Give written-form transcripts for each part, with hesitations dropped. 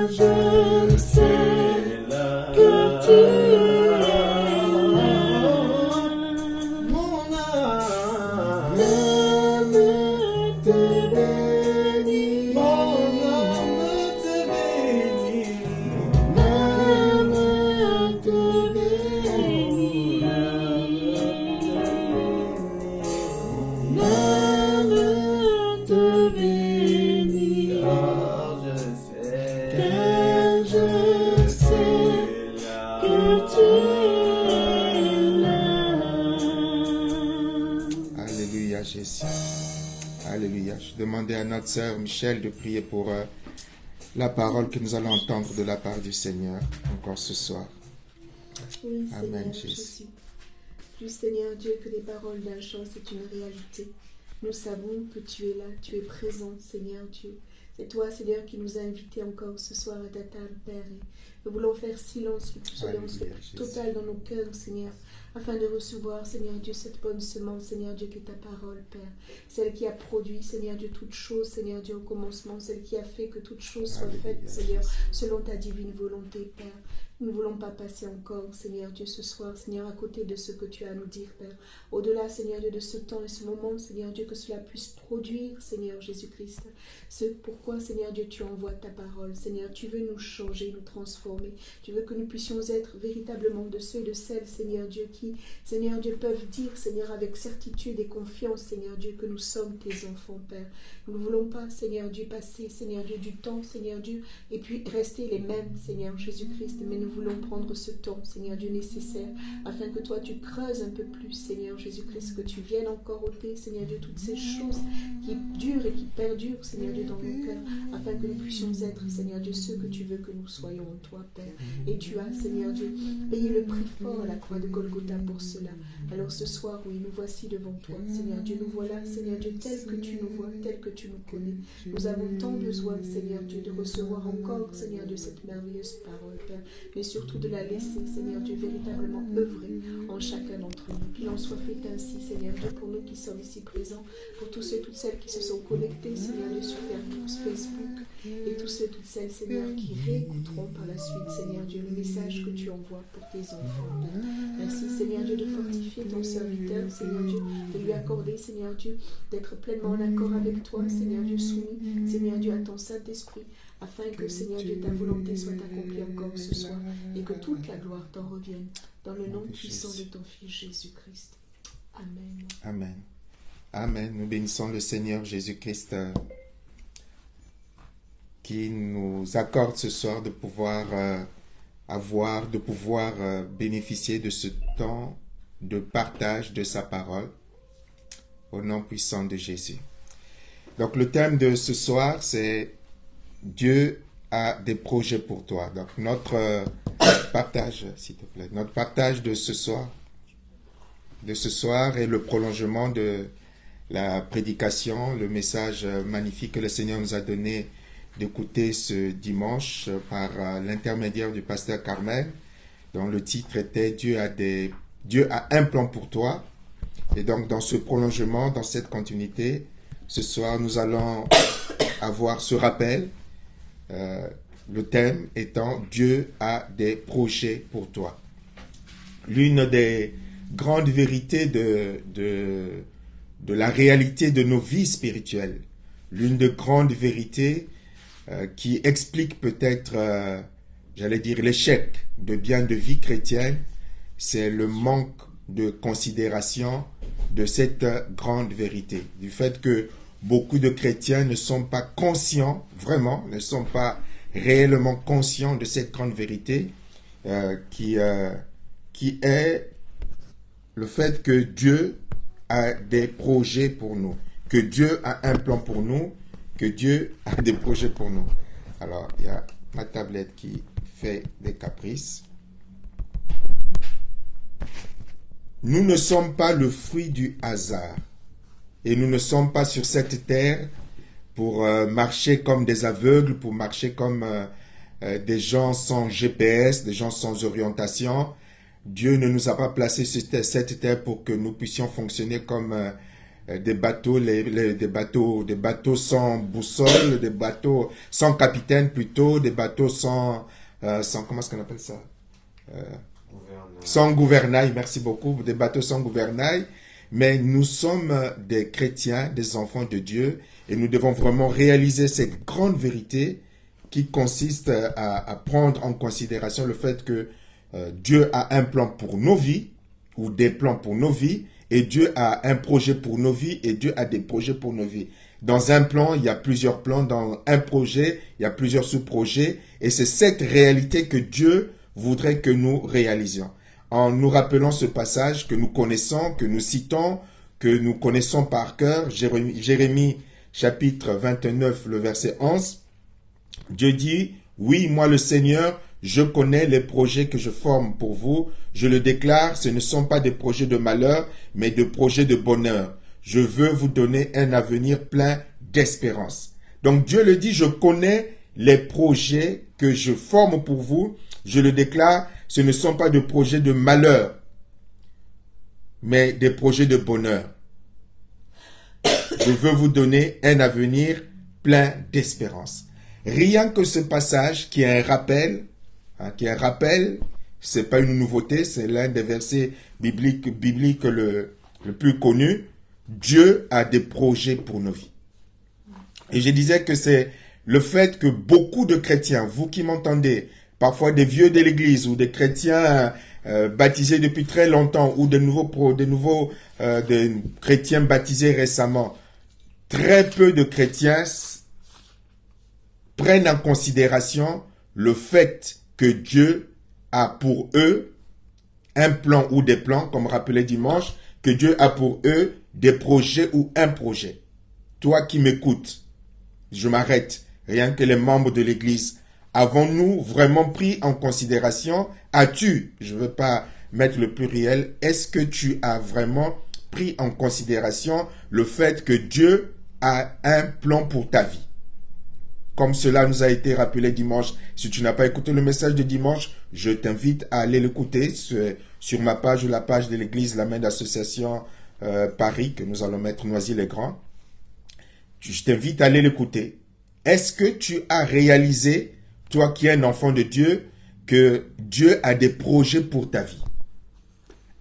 je sais que tu Je demandais à notre sœur Michel de prier pour la parole que nous allons entendre de la part du Seigneur encore ce soir. Oui, Amen, Seigneur Jésus. Jésus. Plus Seigneur Dieu que les paroles d'un chant, c'est une réalité. Nous savons que tu es là, tu es présent, Seigneur Dieu. C'est toi, Seigneur, qui nous a invités encore ce soir à ta table, Père. Et nous voulons faire silence le plus total dans nos cœurs, Seigneur, afin de recevoir, Seigneur Dieu, cette bonne semence, Seigneur Dieu, qui est ta parole, Père. Celle qui a produit, Seigneur Dieu, toutes choses, Seigneur Dieu, au commencement. Celle qui a fait que toutes choses soient faites, Seigneur, selon ta divine volonté, Père. Nous ne voulons pas passer encore, Seigneur Dieu, ce soir, Seigneur, à côté de ce que tu as à nous dire, Père. Au-delà, Seigneur Dieu, de ce temps et ce moment, Seigneur Dieu, que cela puisse produire, Seigneur Jésus-Christ. Ce pourquoi, Seigneur Dieu, tu envoies ta parole. Seigneur, tu veux nous changer, nous transformer. Tu veux que nous puissions être véritablement de ceux et de celles, Seigneur Dieu, qui, Seigneur Dieu, peuvent dire, Seigneur, avec certitude et confiance, Seigneur Dieu, que nous sommes tes enfants, Père. Nous ne voulons pas, Seigneur Dieu, passer, Seigneur Dieu, du temps, Seigneur Dieu, et puis rester les mêmes, Seigneur Jésus-Christ, mais nous voulons prendre ce temps, Seigneur Dieu, nécessaire, afin que toi, tu creuses un peu plus, Seigneur Jésus-Christ, que tu viennes encore ôter, Seigneur Dieu, toutes ces choses qui durent et qui perdurent, Seigneur Dieu, dans nos cœurs, afin que nous puissions être, Seigneur Dieu, ceux que tu veux que nous soyons en toi, Père. Et tu as, Seigneur Dieu, payé le prix fort à la croix de Golgotha pour cela. Alors ce soir, oui, nous voici devant toi, Seigneur Dieu, nous voilà, Seigneur Dieu, tel que tu nous vois, tel que tu nous connais. Nous avons tant besoin, Seigneur Dieu, de recevoir encore, Seigneur Dieu, cette merveilleuse parole, Père, mais surtout de la laisser, Seigneur Dieu, véritablement œuvrer en chacun d'entre nous. Qu'il en soit fait ainsi, Seigneur Dieu, pour nous qui sommes ici présents, pour tous ceux et toutes celles qui se sont connectés, Seigneur Dieu, sur Facebook, et tous ceux et toutes celles, Seigneur, qui réécouteront par la suite, Seigneur Dieu, le message que tu envoies pour tes enfants, Père. Merci, Seigneur Dieu, de fortifier ton serviteur, Seigneur Dieu, de lui accorder, Seigneur Dieu, d'être pleinement en accord avec toi, Seigneur Dieu, soumis, Seigneur Dieu, à ton Saint-Esprit, afin que, Seigneur Dieu, ta volonté soit accomplie encore ce soir, et que toute la gloire t'en revienne, dans le nom puissant de ton Fils Jésus-Christ. Amen. Amen. Amen. Nous bénissons le Seigneur Jésus-Christ qui nous accorde ce soir de pouvoir bénéficier de ce temps de partage de sa parole au nom puissant de Jésus. Donc le thème de ce soir, c'est Dieu a des projets pour toi. Donc notre partage, s'il te plaît, notre partage de ce soir est le prolongement de la prédication, le message magnifique que le Seigneur nous a donné d'écouter ce dimanche par l'intermédiaire du pasteur Carmel, dont le titre était Dieu a un plan pour toi. Et donc dans ce prolongement, dans cette continuité, ce soir nous allons avoir ce rappel, le thème étant Dieu a des projets pour toi. L'une des grandes vérités de la réalité de nos vies spirituelles, l'une des grandes vérités qui explique peut-être, l'échec de bien de vie chrétienne, c'est le manque de considération de cette grande vérité. Du fait que beaucoup de chrétiens ne sont pas conscients, vraiment, ne sont pas réellement conscients de cette grande vérité qui est le fait que Dieu a des projets pour nous, que Dieu a un plan pour nous, que Dieu a des projets pour nous. Alors, il y a ma tablette qui fait des caprices. Nous ne sommes pas le fruit du hasard. Et nous ne sommes pas sur cette terre pour marcher comme des aveugles, pour marcher comme des gens sans GPS, des gens sans orientation. Dieu ne nous a pas placés sur cette terre pour que nous puissions fonctionner comme des bateaux, des bateaux sans boussole, des bateaux sans capitaine plutôt, des bateaux sans comment est-ce qu'on appelle ça? Sans gouvernail, merci beaucoup, des bateaux sans gouvernail. Mais nous sommes des chrétiens, des enfants de Dieu, et nous devons vraiment réaliser cette grande vérité qui consiste à prendre en considération le fait que Dieu a un plan pour nos vies, ou des plans pour nos vies, et Dieu a un projet pour nos vies, et Dieu a des projets pour nos vies. Dans un plan, il y a plusieurs plans. Dans un projet, il y a plusieurs sous-projets. Et c'est cette réalité que Dieu voudrait que nous réalisions. En nous rappelant ce passage que nous connaissons, que nous citons, que nous connaissons par cœur, Jérémie chapitre 29, le verset 11, Dieu dit, « Oui, moi le Seigneur, je connais les projets que je forme pour vous. Je le déclare, ce ne sont pas des projets de malheur, mais des projets de bonheur. Je veux vous donner un avenir plein d'espérance. » Donc Dieu le dit, je connais les projets que je forme pour vous. Je le déclare, ce ne sont pas des projets de malheur, mais des projets de bonheur. Je veux vous donner un avenir plein d'espérance. Rien que ce passage qui est un rappel, c'est pas une nouveauté, c'est l'un des versets bibliques le plus connu. Dieu a des projets pour nos vies. Et je disais que c'est le fait que beaucoup de chrétiens, vous qui m'entendez, parfois des vieux de l'église ou des chrétiens baptisés depuis très longtemps ou des chrétiens baptisés récemment, très peu de chrétiens prennent en considération le fait que Dieu a pour eux un plan ou des plans, comme rappelé dimanche, que Dieu a pour eux des projets ou un projet. Toi qui m'écoutes, je m'arrête, rien que les membres de l'église, avons-nous vraiment pris en considération, as-tu, je ne veux pas mettre le pluriel, est-ce que tu as vraiment pris en considération le fait que Dieu a un plan pour ta vie? Comme cela nous a été rappelé dimanche, si tu n'as pas écouté le message de dimanche, je t'invite à aller l'écouter sur ma page ou la page de l'église La Main d'Association Paris, que nous allons mettre Noisy-les-Grands. Je t'invite à aller l'écouter. Est-ce que tu as réalisé, toi qui es un enfant de Dieu, que Dieu a des projets pour ta vie?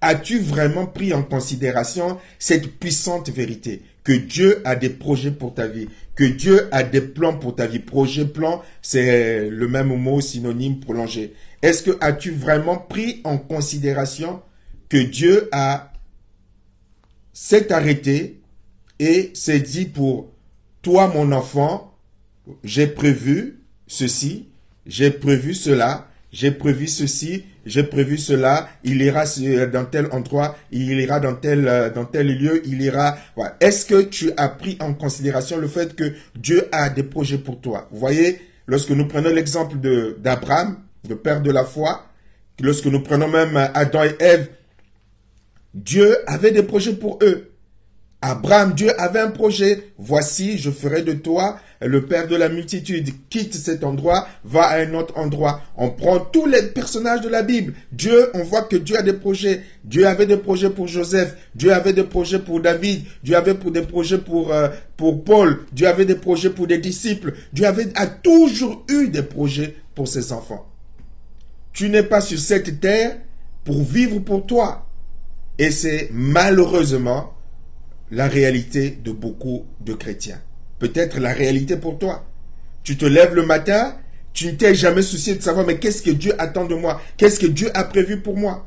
As-tu vraiment pris en considération cette puissante vérité que Dieu a des projets pour ta vie, que Dieu a des plans pour ta vie? Projet, plan, c'est le même mot synonyme prolongé. Est-ce que as-tu vraiment pris en considération que Dieu s'est arrêté et s'est dit pour toi, mon enfant, j'ai prévu ceci, j'ai prévu cela, j'ai prévu ceci, j'ai prévu cela, il ira dans tel endroit, il ira dans tel lieu, il ira... Voilà. Est-ce que tu as pris en considération le fait que Dieu a des projets pour toi? Vous voyez, lorsque nous prenons l'exemple d'Abraham, le père de la foi, lorsque nous prenons même Adam et Ève, Dieu avait des projets pour eux. Abraham, Dieu avait un projet. Voici, je ferai de toi le père de la multitude. Quitte cet endroit, va à un autre endroit. On prend tous les personnages de la Bible. Dieu, on voit que Dieu a des projets. Dieu avait des projets pour Joseph. Dieu avait des projets pour David. Dieu avait des projets pour Paul. Dieu avait des projets pour des disciples. Dieu a toujours eu des projets pour ses enfants. Tu n'es pas sur cette terre pour vivre pour toi. Et c'est malheureusement la réalité de beaucoup de chrétiens. Peut-être la réalité pour toi. Tu te lèves le matin, tu ne t'es jamais soucié de savoir, mais qu'est-ce que Dieu attend de moi? Qu'est-ce que Dieu a prévu pour moi?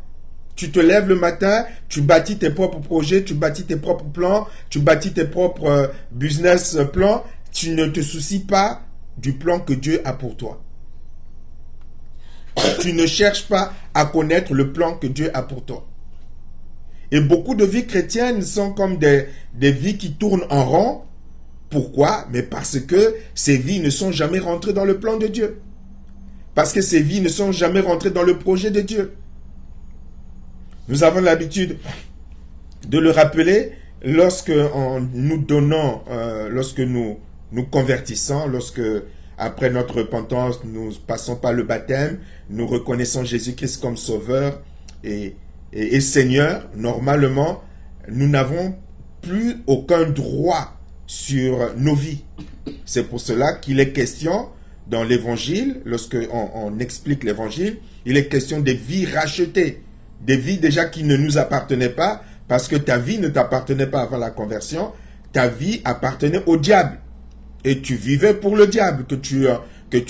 Tu te lèves le matin, tu bâtis tes propres projets, tu bâtis tes propres plans, tu bâtis tes propres business plans. Tu ne te soucies pas du plan que Dieu a pour toi. Tu ne cherches pas à connaître le plan que Dieu a pour toi. Et beaucoup de vies chrétiennes sont comme des vies qui tournent en rond. Pourquoi? Mais parce que ces vies ne sont jamais rentrées dans le plan de Dieu. Parce que ces vies ne sont jamais rentrées dans le projet de Dieu. Nous avons l'habitude de le rappeler lorsque lorsque nous convertissons, lorsque après notre repentance, nous passons par le baptême, nous reconnaissons Jésus-Christ comme Sauveur et Seigneur. Normalement, nous n'avons plus aucun droit sur nos vies. C'est pour cela qu'il est question dans l'évangile, lorsqu'on explique l'évangile, il est question des vies rachetées, des vies déjà qui ne nous appartenaient pas, parce que ta vie ne t'appartenait pas avant la conversion, ta vie appartenait au diable. Et tu vivais pour le diable, que tu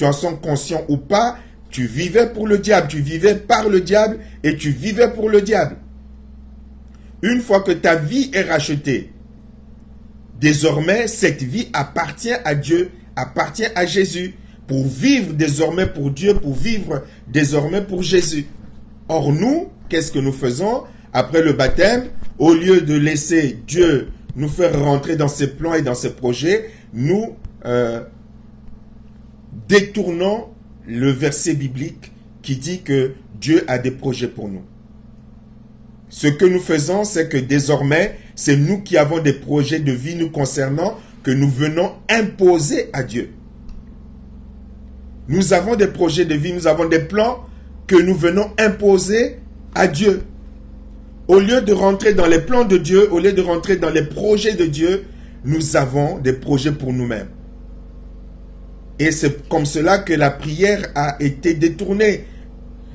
en sois conscient ou pas, tu vivais pour le diable, tu vivais par le diable et tu vivais pour le diable. Une fois que ta vie est rachetée, désormais, cette vie appartient à Dieu, appartient à Jésus, pour vivre désormais pour Dieu, pour vivre désormais pour Jésus. Or nous, qu'est-ce que nous faisons après le baptême? Au lieu de laisser Dieu nous faire rentrer dans ses plans et dans ses projets, nous détournons le verset biblique qui dit que Dieu a des projets pour nous. Ce que nous faisons, c'est que désormais, c'est nous qui avons des projets de vie nous concernant que nous venons imposer à Dieu. Nous avons des projets de vie, nous avons des plans que nous venons imposer à Dieu. Au lieu de rentrer dans les plans de Dieu, au lieu de rentrer dans les projets de Dieu, nous avons des projets pour nous-mêmes. Et c'est comme cela que la prière a été détournée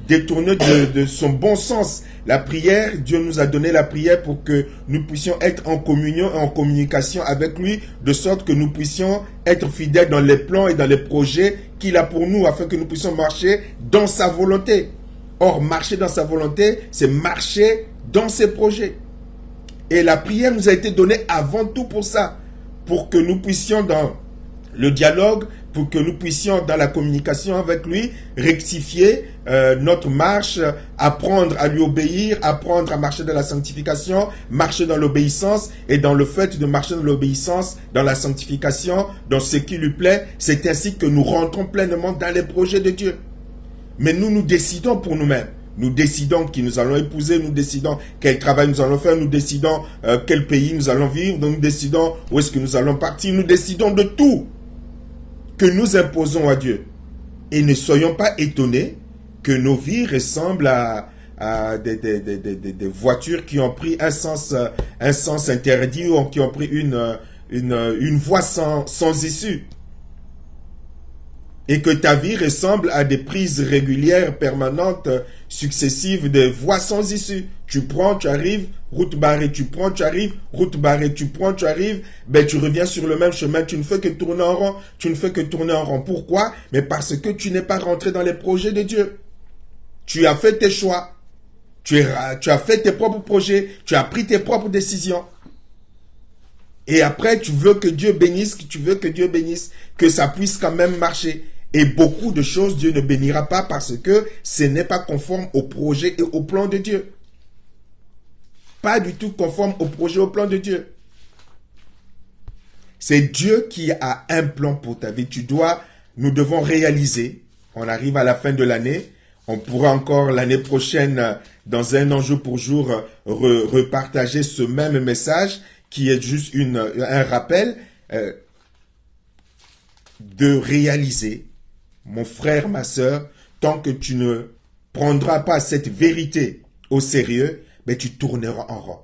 de son bon sens. La prière, Dieu nous a donné la prière pour que nous puissions être en communion et en communication avec lui, de sorte que nous puissions être fidèles dans les plans et dans les projets qu'il a pour nous, afin que nous puissions marcher dans sa volonté. Or, marcher dans sa volonté, c'est marcher dans ses projets. Et la prière nous a été donnée avant tout pour ça, pour que nous puissions dans le dialogue, pour que nous puissions dans la communication avec lui, rectifier notre marche, apprendre à lui obéir, apprendre à marcher dans la sanctification, marcher dans l'obéissance, et dans le fait de marcher dans l'obéissance, dans la sanctification, dans ce qui lui plaît, c'est ainsi que nous rentrons pleinement dans les projets de Dieu. Mais nous décidons pour nous-mêmes. Nous décidons qui nous allons épouser, nous décidons quel travail nous allons faire, nous décidons quel pays nous allons vivre, nous décidons où est-ce que nous allons partir, nous décidons de tout que nous imposons à Dieu. Et ne soyons pas étonnés que nos vies ressemblent à des voitures qui ont pris un sens interdit ou qui ont pris une voie sans issue. Et que ta vie ressemble à des prises régulières, permanentes, successives, de voies sans issue. Tu prends, tu arrives, route barrée, tu prends, tu arrives, route barrée, tu prends, tu arrives, ben tu reviens sur le même chemin, tu ne fais que tourner en rond, tu ne fais que tourner en rond. Pourquoi? Mais parce que tu n'es pas rentré dans les projets de Dieu. Tu as fait tes choix, tu as fait tes propres projets, tu as pris tes propres décisions. Et après, tu veux que Dieu bénisse, que ça puisse quand même marcher. Et beaucoup de choses, Dieu ne bénira pas parce que ce n'est pas conforme au projet et au plan de Dieu. Pas du tout conforme au projet et au plan de Dieu. C'est Dieu qui a un plan pour ta vie. Nous devons réaliser. On arrive à la fin de l'année. On pourra encore l'année prochaine, dans un an jour pour jour, repartager ce même message qui est juste un rappel de réaliser. Mon frère, ma sœur, tant que tu ne prendras pas cette vérité au sérieux, mais tu tourneras en rond.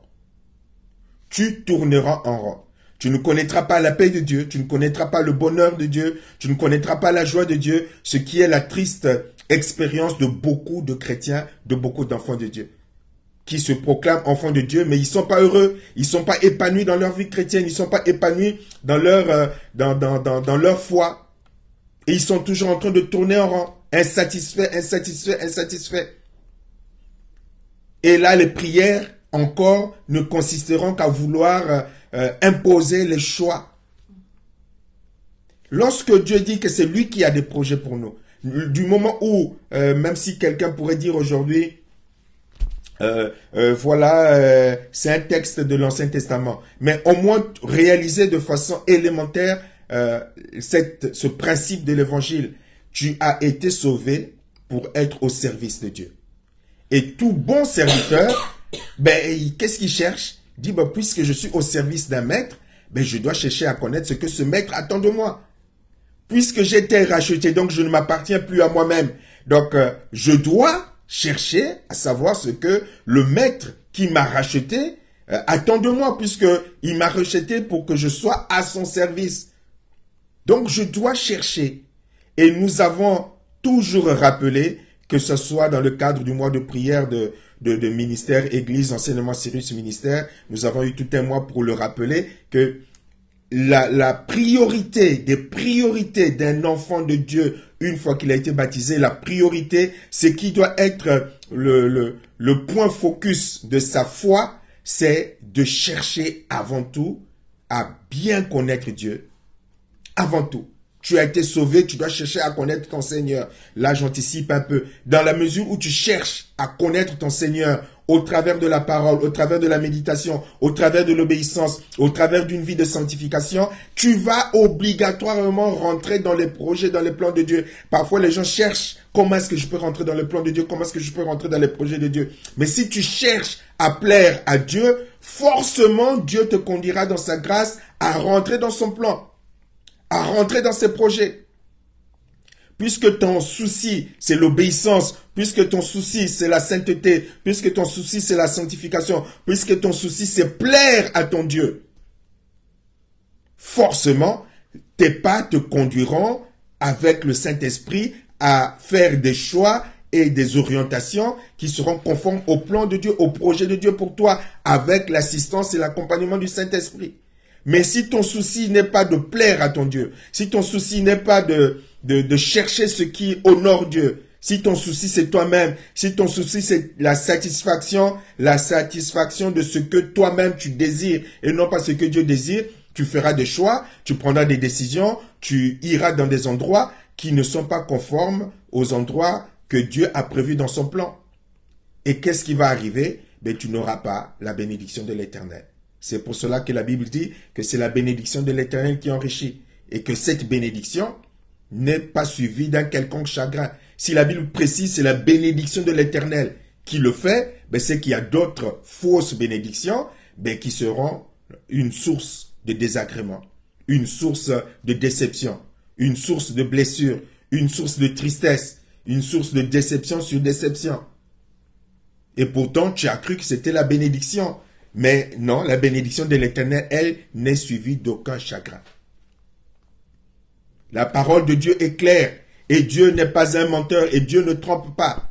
Tu tourneras en rond. Tu ne connaîtras pas la paix de Dieu, tu ne connaîtras pas le bonheur de Dieu, tu ne connaîtras pas la joie de Dieu, ce qui est la triste expérience de beaucoup de chrétiens, de beaucoup d'enfants de Dieu, qui se proclament enfants de Dieu, mais ils ne sont pas heureux, ils ne sont pas épanouis dans leur vie chrétienne, ils ne sont pas épanouis dans leur foi. Et ils sont toujours en train de tourner en rond, insatisfaits. Et là, les prières, encore, ne consisteront qu'à vouloir imposer les choix. Lorsque Dieu dit que c'est lui qui a des projets pour nous, du moment où, même si quelqu'un pourrait dire aujourd'hui, c'est un texte de l'Ancien Testament, mais au moins réaliser de façon élémentaire ce principe de l'évangile. Tu as été sauvé pour être au service de Dieu. Et tout bon serviteur, qu'est-ce qu'il cherche? Il dit, puisque je suis au service d'un maître, je dois chercher à connaître ce que ce maître attend de moi. Puisque j'ai été racheté, donc je ne m'appartiens plus à moi-même. Donc, je dois chercher à savoir ce que le maître qui m'a racheté attends de moi, puisqu'il m'a rejeté pour que je sois à son service. Donc, je dois chercher. Et nous avons toujours rappelé, que ce soit dans le cadre du mois de prière de ministère, église, enseignement Sirius ministère, nous avons eu tout un mois pour le rappeler que la priorité, des priorités d'un enfant de Dieu, une fois qu'il a été baptisé, la priorité, c'est qui doit être le point focus de sa foi, c'est de chercher avant tout à bien connaître Dieu. Avant tout. Tu as été sauvé, tu dois chercher à connaître ton Seigneur. Là, j'anticipe un peu. Dans la mesure où tu cherches à connaître ton Seigneur au travers de la parole, au travers de la méditation, au travers de l'obéissance, au travers d'une vie de sanctification, tu vas obligatoirement rentrer dans les projets, dans les plans de Dieu. Parfois, les gens cherchent comment est-ce que je peux rentrer dans le plan de Dieu, comment est-ce que je peux rentrer dans les projets de Dieu. Mais si tu cherches à plaire à Dieu, forcément, Dieu te conduira dans sa grâce à rentrer dans son plan, à rentrer dans ses projets. Puisque ton souci, c'est l'obéissance, puisque ton souci, c'est la sainteté, puisque ton souci, c'est la sanctification, puisque ton souci, c'est plaire à ton Dieu, forcément, tes pas te conduiront avec le Saint-Esprit à faire des choix et des orientations qui seront conformes au plan de Dieu, au projet de Dieu pour toi, avec l'assistance et l'accompagnement du Saint-Esprit. Mais si ton souci n'est pas de plaire à ton Dieu, si ton souci n'est pas de chercher ce qui honore Dieu, si ton souci c'est toi-même, si ton souci c'est la satisfaction de ce que toi-même tu désires et non pas ce que Dieu désire, tu feras des choix, tu prendras des décisions, tu iras dans des endroits qui ne sont pas conformes aux endroits que Dieu a prévus dans son plan. Et qu'est-ce qui va arriver? Ben, tu n'auras pas la bénédiction de l'Éternel. C'est pour cela que la Bible dit que c'est la bénédiction de l'Éternel qui enrichit. Et que cette bénédiction n'est pas suivie d'un quelconque chagrin. Si la Bible précise c'est la bénédiction de l'Éternel qui le fait, ben c'est qu'il y a d'autres fausses bénédictions ben qui seront une source de désagrément, une source de déception, une source de blessure, une source de tristesse, une source de déception sur déception. Et pourtant, tu as cru que c'était la bénédiction. Mais non, la bénédiction de l'Éternel, elle, n'est suivie d'aucun chagrin. La parole de Dieu est claire. Et Dieu n'est pas un menteur. Et Dieu ne trompe pas.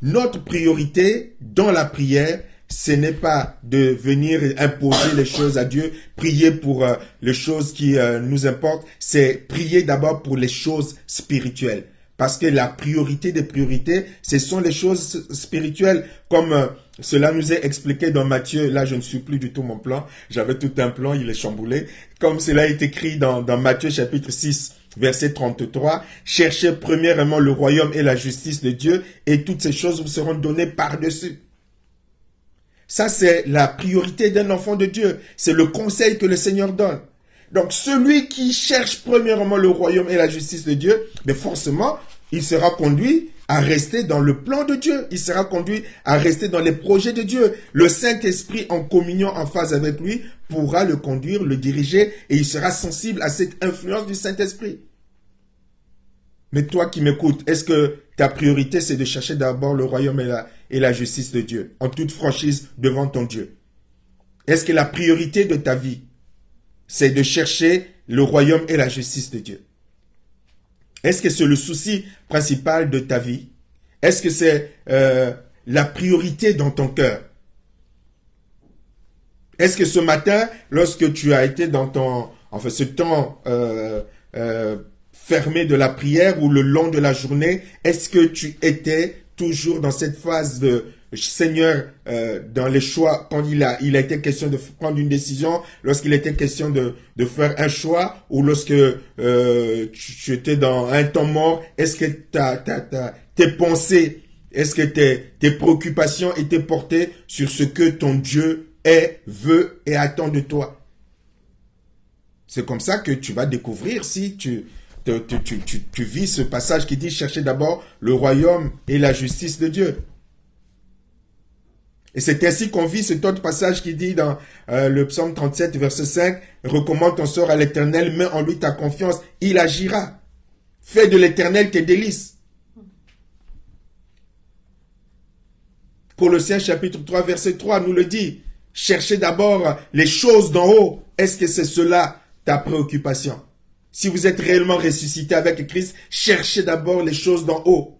Notre priorité dans la prière, ce n'est pas de venir imposer les choses à Dieu, prier pour les choses qui nous importent. C'est prier d'abord pour les choses spirituelles. Parce que la priorité des priorités, ce sont les choses spirituelles, comme cela nous est expliqué dans Matthieu. Là, je ne suis plus du tout mon plan. J'avais tout un plan, il est chamboulé. Comme cela est écrit dans Matthieu chapitre 6, verset 33. « Cherchez premièrement le royaume et la justice de Dieu, et toutes ces choses vous seront données par-dessus. » Ça, c'est la priorité d'un enfant de Dieu. C'est le conseil que le Seigneur donne. Donc, celui qui cherche premièrement le royaume et la justice de Dieu, mais forcément, il sera conduit à rester dans le plan de Dieu. Il sera conduit à rester dans les projets de Dieu. Le Saint-Esprit, en communion, en phase avec lui, pourra le conduire, le diriger, et il sera sensible à cette influence du Saint-Esprit. Mais toi qui m'écoutes, est-ce que ta priorité, c'est de chercher d'abord le royaume et la justice de Dieu, en toute franchise devant ton Dieu? Est-ce que la priorité de ta vie, c'est de chercher le royaume et la justice de Dieu? Est-ce que c'est le souci principal de ta vie? Est-ce que c'est la priorité dans ton cœur? Est-ce que ce matin, lorsque tu as été dans ce temps fermé de la prière ou le long de la journée, est-ce que tu étais toujours dans cette phase de Seigneur, dans les choix, quand il a été question de prendre une décision, lorsqu'il était question de faire un choix, ou lorsque tu étais dans un temps mort, est-ce que tes pensées, est-ce que tes préoccupations étaient portées sur ce que ton Dieu est, veut et attend de toi? C'est comme ça que tu vas découvrir si tu vis ce passage qui dit chercher d'abord le royaume et la justice de Dieu. Et c'est ainsi qu'on vit cet autre passage qui dit dans le psaume 37, verset 5, « Recommande ton sort à l'Éternel, mets en lui ta confiance, il agira. Fais de l'Éternel tes délices. » Colossiens chapitre 3, verset 3 nous le dit. Cherchez d'abord les choses d'en haut. Est-ce que c'est cela ta préoccupation? Si vous êtes réellement ressuscité avec Christ, cherchez d'abord les choses d'en haut.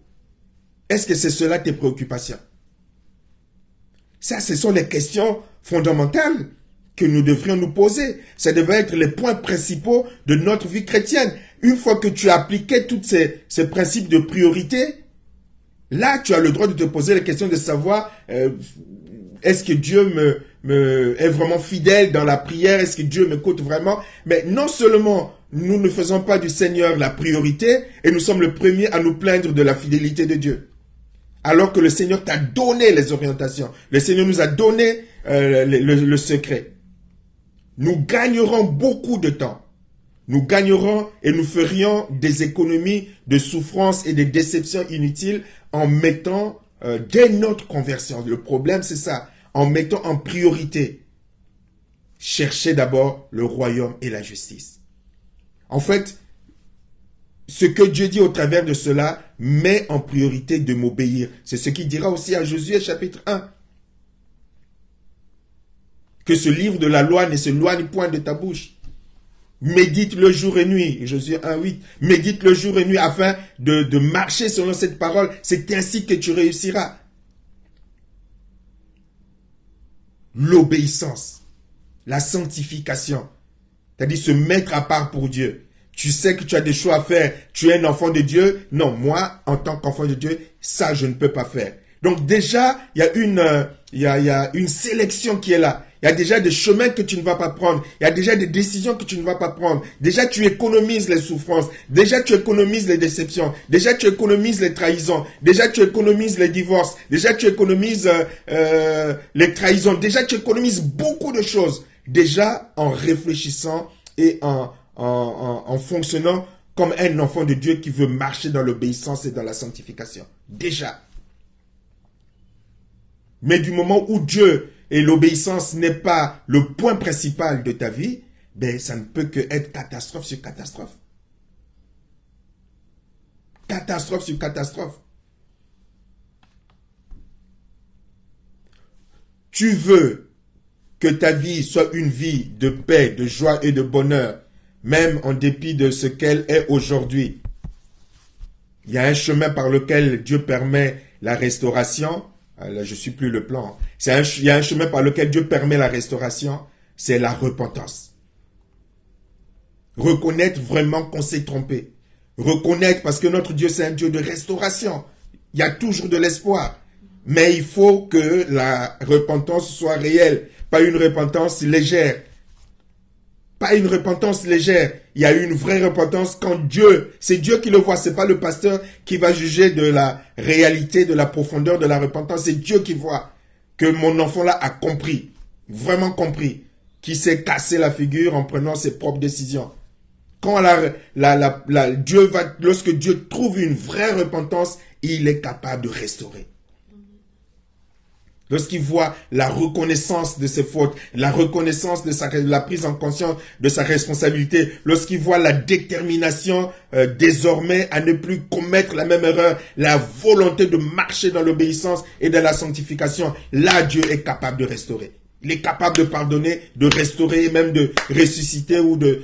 Est-ce que c'est cela tes préoccupations? Ça, ce sont les questions fondamentales que nous devrions nous poser. Ça devrait être les points principaux de notre vie chrétienne. Une fois que tu as appliqué tous ces principes de priorité, là, tu as le droit de te poser la question de savoir est-ce que Dieu est vraiment fidèle dans la prière? Est-ce que Dieu m'écoute vraiment? Mais non seulement nous ne faisons pas du Seigneur la priorité et nous sommes le premier à nous plaindre de la fidélité de Dieu. Alors que le Seigneur t'a donné les orientations. Le Seigneur nous a donné le secret. Nous gagnerons beaucoup de temps. Nous gagnerons et nous ferions des économies de souffrance et de déceptions inutiles en mettant, dès notre conversion, le problème c'est ça, en mettant en priorité, cherchez d'abord le royaume et la justice. En fait, ce que Dieu dit au travers de cela, met en priorité de m'obéir. C'est ce qu'il dira aussi à Josué chapitre 1. Que ce livre de la loi ne s'éloigne point de ta bouche. Médite le jour et nuit. Josué 1:8. Médite le jour et nuit afin de marcher selon cette parole. C'est ainsi que tu réussiras. L'obéissance, la sanctification, c'est-à-dire se mettre à part pour Dieu. Tu sais que tu as des choix à faire. Tu es un enfant de Dieu. Non, moi, en tant qu'enfant de Dieu, ça, je ne peux pas faire. Donc déjà, il y a une sélection qui est là. Il y a déjà des chemins que tu ne vas pas prendre. Il y a déjà des décisions que tu ne vas pas prendre. Déjà, tu économises les souffrances. Déjà, tu économises les déceptions. Déjà, tu économises les trahisons. Déjà, tu économises les divorces. Déjà, tu économises les trahisons. Déjà, tu économises beaucoup de choses. Déjà, en réfléchissant et en fonctionnant comme un enfant de Dieu qui veut marcher dans l'obéissance et dans la sanctification. Déjà. Mais du moment où Dieu et l'obéissance n'est pas le point principal de ta vie, ben ça ne peut que être catastrophe sur catastrophe. Catastrophe sur catastrophe. Tu veux que ta vie soit une vie de paix, de joie et de bonheur, même en dépit de ce qu'elle est aujourd'hui. Il y a un chemin par lequel Dieu permet la restauration. Là, je suis plus le plan. Il y a un chemin par lequel Dieu permet la restauration. C'est la repentance. Reconnaître vraiment qu'on s'est trompé. Reconnaître parce que notre Dieu, c'est un Dieu de restauration. Il y a toujours de l'espoir. Mais il faut que la repentance soit réelle. Pas une repentance légère. Pas une repentance légère. Il y a une vraie repentance quand Dieu, c'est Dieu qui le voit. C'est pas le pasteur qui va juger de la réalité, de la profondeur de la repentance. C'est Dieu qui voit que mon enfant là a compris, vraiment compris, qui s'est cassé la figure en prenant ses propres décisions. Quand lorsque Dieu trouve une vraie repentance, il est capable de restaurer. Lorsqu'il voit la reconnaissance de ses fautes, la reconnaissance de la prise en conscience de sa responsabilité, lorsqu'il voit la détermination désormais à ne plus commettre la même erreur, la volonté de marcher dans l'obéissance et dans la sanctification, là Dieu est capable de restaurer. Il est capable de pardonner, de restaurer, même de ressusciter ou de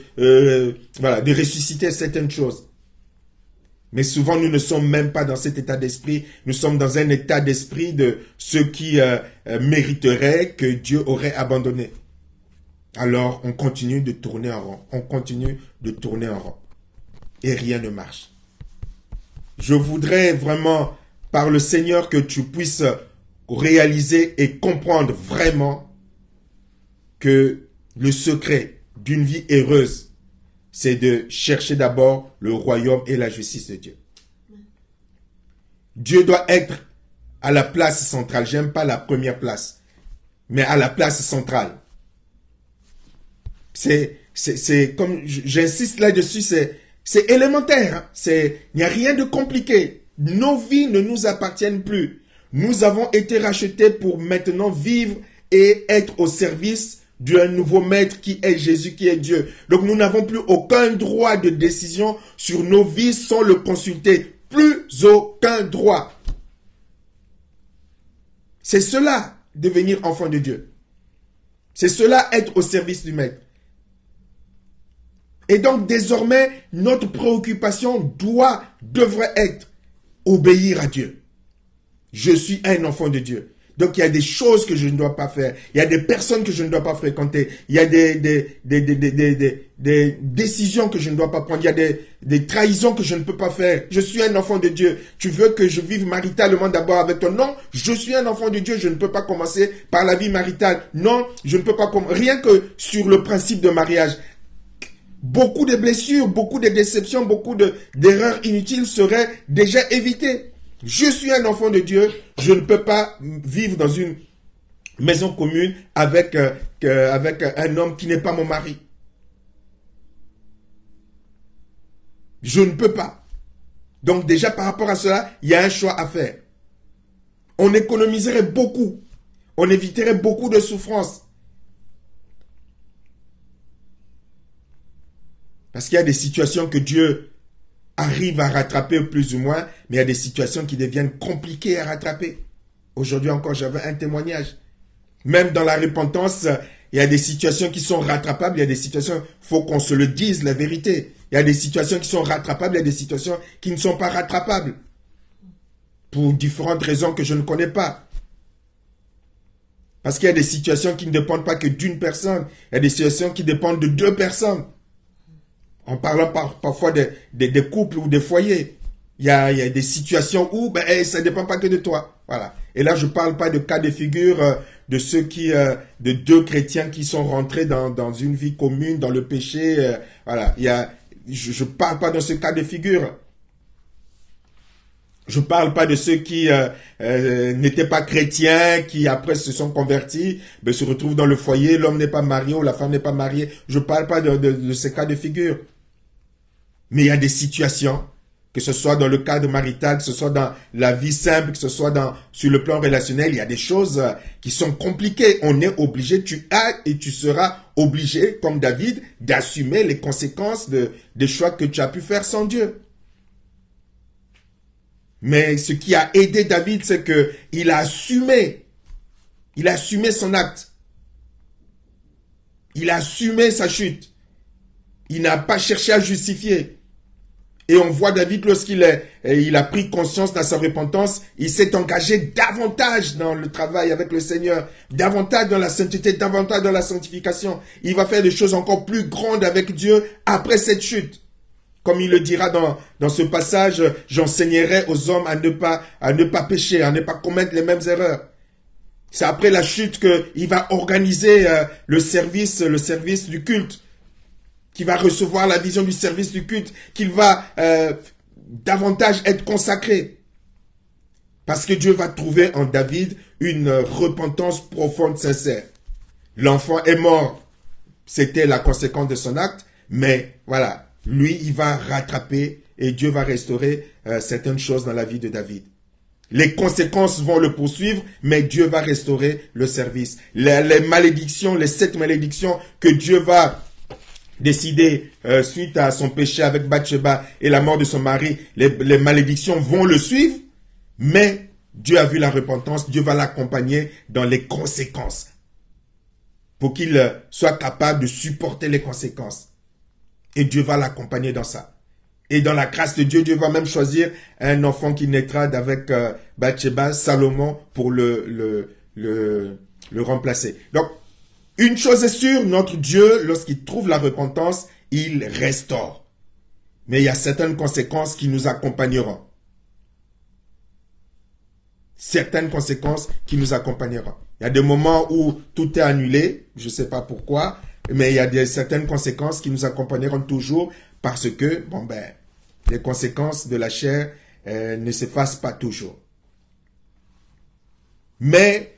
ressusciter certaines choses. Mais souvent, nous ne sommes même pas dans cet état d'esprit. Nous sommes dans un état d'esprit de ceux qui mériteraient que Dieu aurait abandonné. Alors, on continue de tourner en rond. On continue de tourner en rond. Et rien ne marche. Je voudrais vraiment, par le Seigneur, que tu puisses réaliser et comprendre vraiment que le secret d'une vie heureuse, c'est de chercher d'abord le royaume et la justice de Dieu. Dieu doit être à la place centrale. J'aime pas la première place, mais à la place centrale. C'est comme j'insiste là-dessus, c'est élémentaire. Il n'y a rien de compliqué. Nos vies ne nous appartiennent plus. Nous avons été rachetés pour maintenant vivre et être au service d'un nouveau maître qui est Jésus, qui est Dieu. Donc nous n'avons plus aucun droit de décision sur nos vies sans le consulter. Plus aucun droit. C'est cela, devenir enfant de Dieu. C'est cela, être au service du Maître. Et donc, désormais, notre préoccupation devrait être obéir à Dieu. Je suis un enfant de Dieu. Donc, il y a des choses que je ne dois pas faire. Il y a des personnes que je ne dois pas fréquenter. Il y a des décisions que je ne dois pas prendre. Il y a des trahisons que je ne peux pas faire. Je suis un enfant de Dieu. Tu veux que je vive maritalement d'abord avec toi? Non, je suis un enfant de Dieu. Je ne peux pas commencer par la vie maritale. Non, je ne peux pas rien que sur le principe de mariage. Beaucoup de blessures, beaucoup de déceptions, beaucoup d'erreurs inutiles seraient déjà évitées. Je suis un enfant de Dieu, je ne peux pas vivre dans une maison commune avec un homme qui n'est pas mon mari. Je ne peux pas. Donc déjà par rapport à cela, il y a un choix à faire. On économiserait beaucoup, on éviterait beaucoup de souffrances. Parce qu'il y a des situations que Dieu arrive à rattraper plus ou moins, mais il y a des situations qui deviennent compliquées à rattraper. Aujourd'hui encore, j'avais un témoignage. Même dans la repentance, il y a des situations qui sont rattrapables, il y a des situations, il faut qu'on se le dise, la vérité. Il y a des situations qui sont rattrapables, il y a des situations qui ne sont pas rattrapables. Pour différentes raisons que je ne connais pas. Parce qu'il y a des situations qui ne dépendent pas que d'une personne, il y a des situations qui dépendent de deux personnes. En parlant parfois des couples ou des foyers. Il y a des situations où ça ne dépend pas que de toi. Voilà. Et là, je ne parle pas de cas de figure de ceux de deux chrétiens qui sont rentrés dans une vie commune, dans le péché. Voilà. Je ne parle pas de ce cas de figure. Je ne parle pas de ceux qui n'étaient pas chrétiens, qui après se sont convertis, se retrouvent dans le foyer, l'homme n'est pas marié ou la femme n'est pas mariée. Je ne parle pas de ces cas de figure. Mais il y a des situations, que ce soit dans le cadre marital, que ce soit dans la vie simple, que ce soit sur le plan relationnel, il y a des choses qui sont compliquées. On est obligé, tu as et tu seras obligé, comme David, d'assumer les conséquences des choix que tu as pu faire sans Dieu. Mais ce qui a aidé David, c'est qu'il a assumé son acte. Il a assumé sa chute. Il n'a pas cherché à justifier. Et on voit David, lorsqu'il a pris conscience de sa repentance, il s'est engagé davantage dans le travail avec le Seigneur, davantage dans la sainteté, davantage dans la sanctification. Il va faire des choses encore plus grandes avec Dieu après cette chute. Comme il le dira dans ce passage, j'enseignerai aux hommes à ne pas pécher, à ne pas commettre les mêmes erreurs. C'est après la chute qu'il va organiser le service du culte, qu'il va recevoir la vision du service du culte, qu'il va davantage être consacré. Parce que Dieu va trouver en David une repentance profonde, sincère. L'enfant est mort, c'était la conséquence de son acte, mais voilà, lui, il va rattraper et Dieu va restaurer certaines choses dans la vie de David. Les conséquences vont le poursuivre, mais Dieu va restaurer le service. Les malédictions, les 7 malédictions que Dieu va décider suite à son péché avec Bathsheba et la mort de son mari, les malédictions vont le suivre, mais Dieu a vu la repentance, Dieu va l'accompagner dans les conséquences pour qu'il soit capable de supporter les conséquences. Et Dieu va l'accompagner dans ça. Et dans la grâce de Dieu, Dieu va même choisir un enfant qui naîtra d'avec Bathsheba, Salomon, pour le remplacer. Donc, une chose est sûre, notre Dieu, lorsqu'il trouve la repentance, il restaure. Mais il y a certaines conséquences qui nous accompagneront. Certaines conséquences qui nous accompagneront. Il y a des moments où tout est annulé, je ne sais pas pourquoi, mais il y a certaines conséquences qui nous accompagneront toujours parce que, les conséquences de la chair ne s'effacent pas toujours. Mais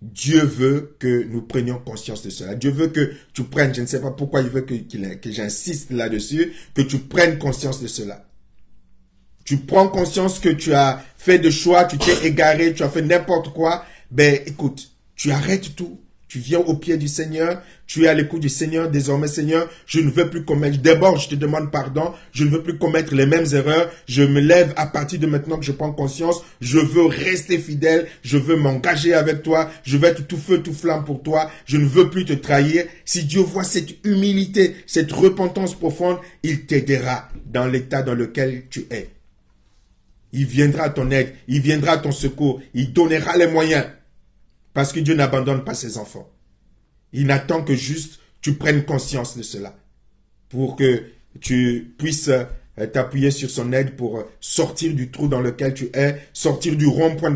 Dieu veut que nous prenions conscience de cela. Dieu veut que tu prennes, je ne sais pas pourquoi il veut que j'insiste là-dessus, que tu prennes conscience de cela. Tu prends conscience que tu as fait des choix, tu t'es égaré, tu as fait n'importe quoi, écoute, tu arrêtes tout, Tu viens au pied du Seigneur, tu es à l'écoute du Seigneur. Désormais, Seigneur, je ne veux plus commettre. D'abord, je te demande pardon. Je ne veux plus commettre les mêmes erreurs. Je me lève à partir de maintenant que je prends conscience. Je veux rester fidèle. Je veux m'engager avec toi. Je veux être tout feu, tout flamme pour toi. Je ne veux plus te trahir. Si Dieu voit cette humilité, cette repentance profonde, il t'aidera dans l'état dans lequel tu es. Il viendra à ton aide. Il viendra à ton secours. Il donnera les moyens. Parce que Dieu n'abandonne pas ses enfants. Il n'attend que juste tu prennes conscience de cela. Pour que tu puisses t'appuyer sur son aide pour sortir du trou dans lequel tu es, sortir du rond-point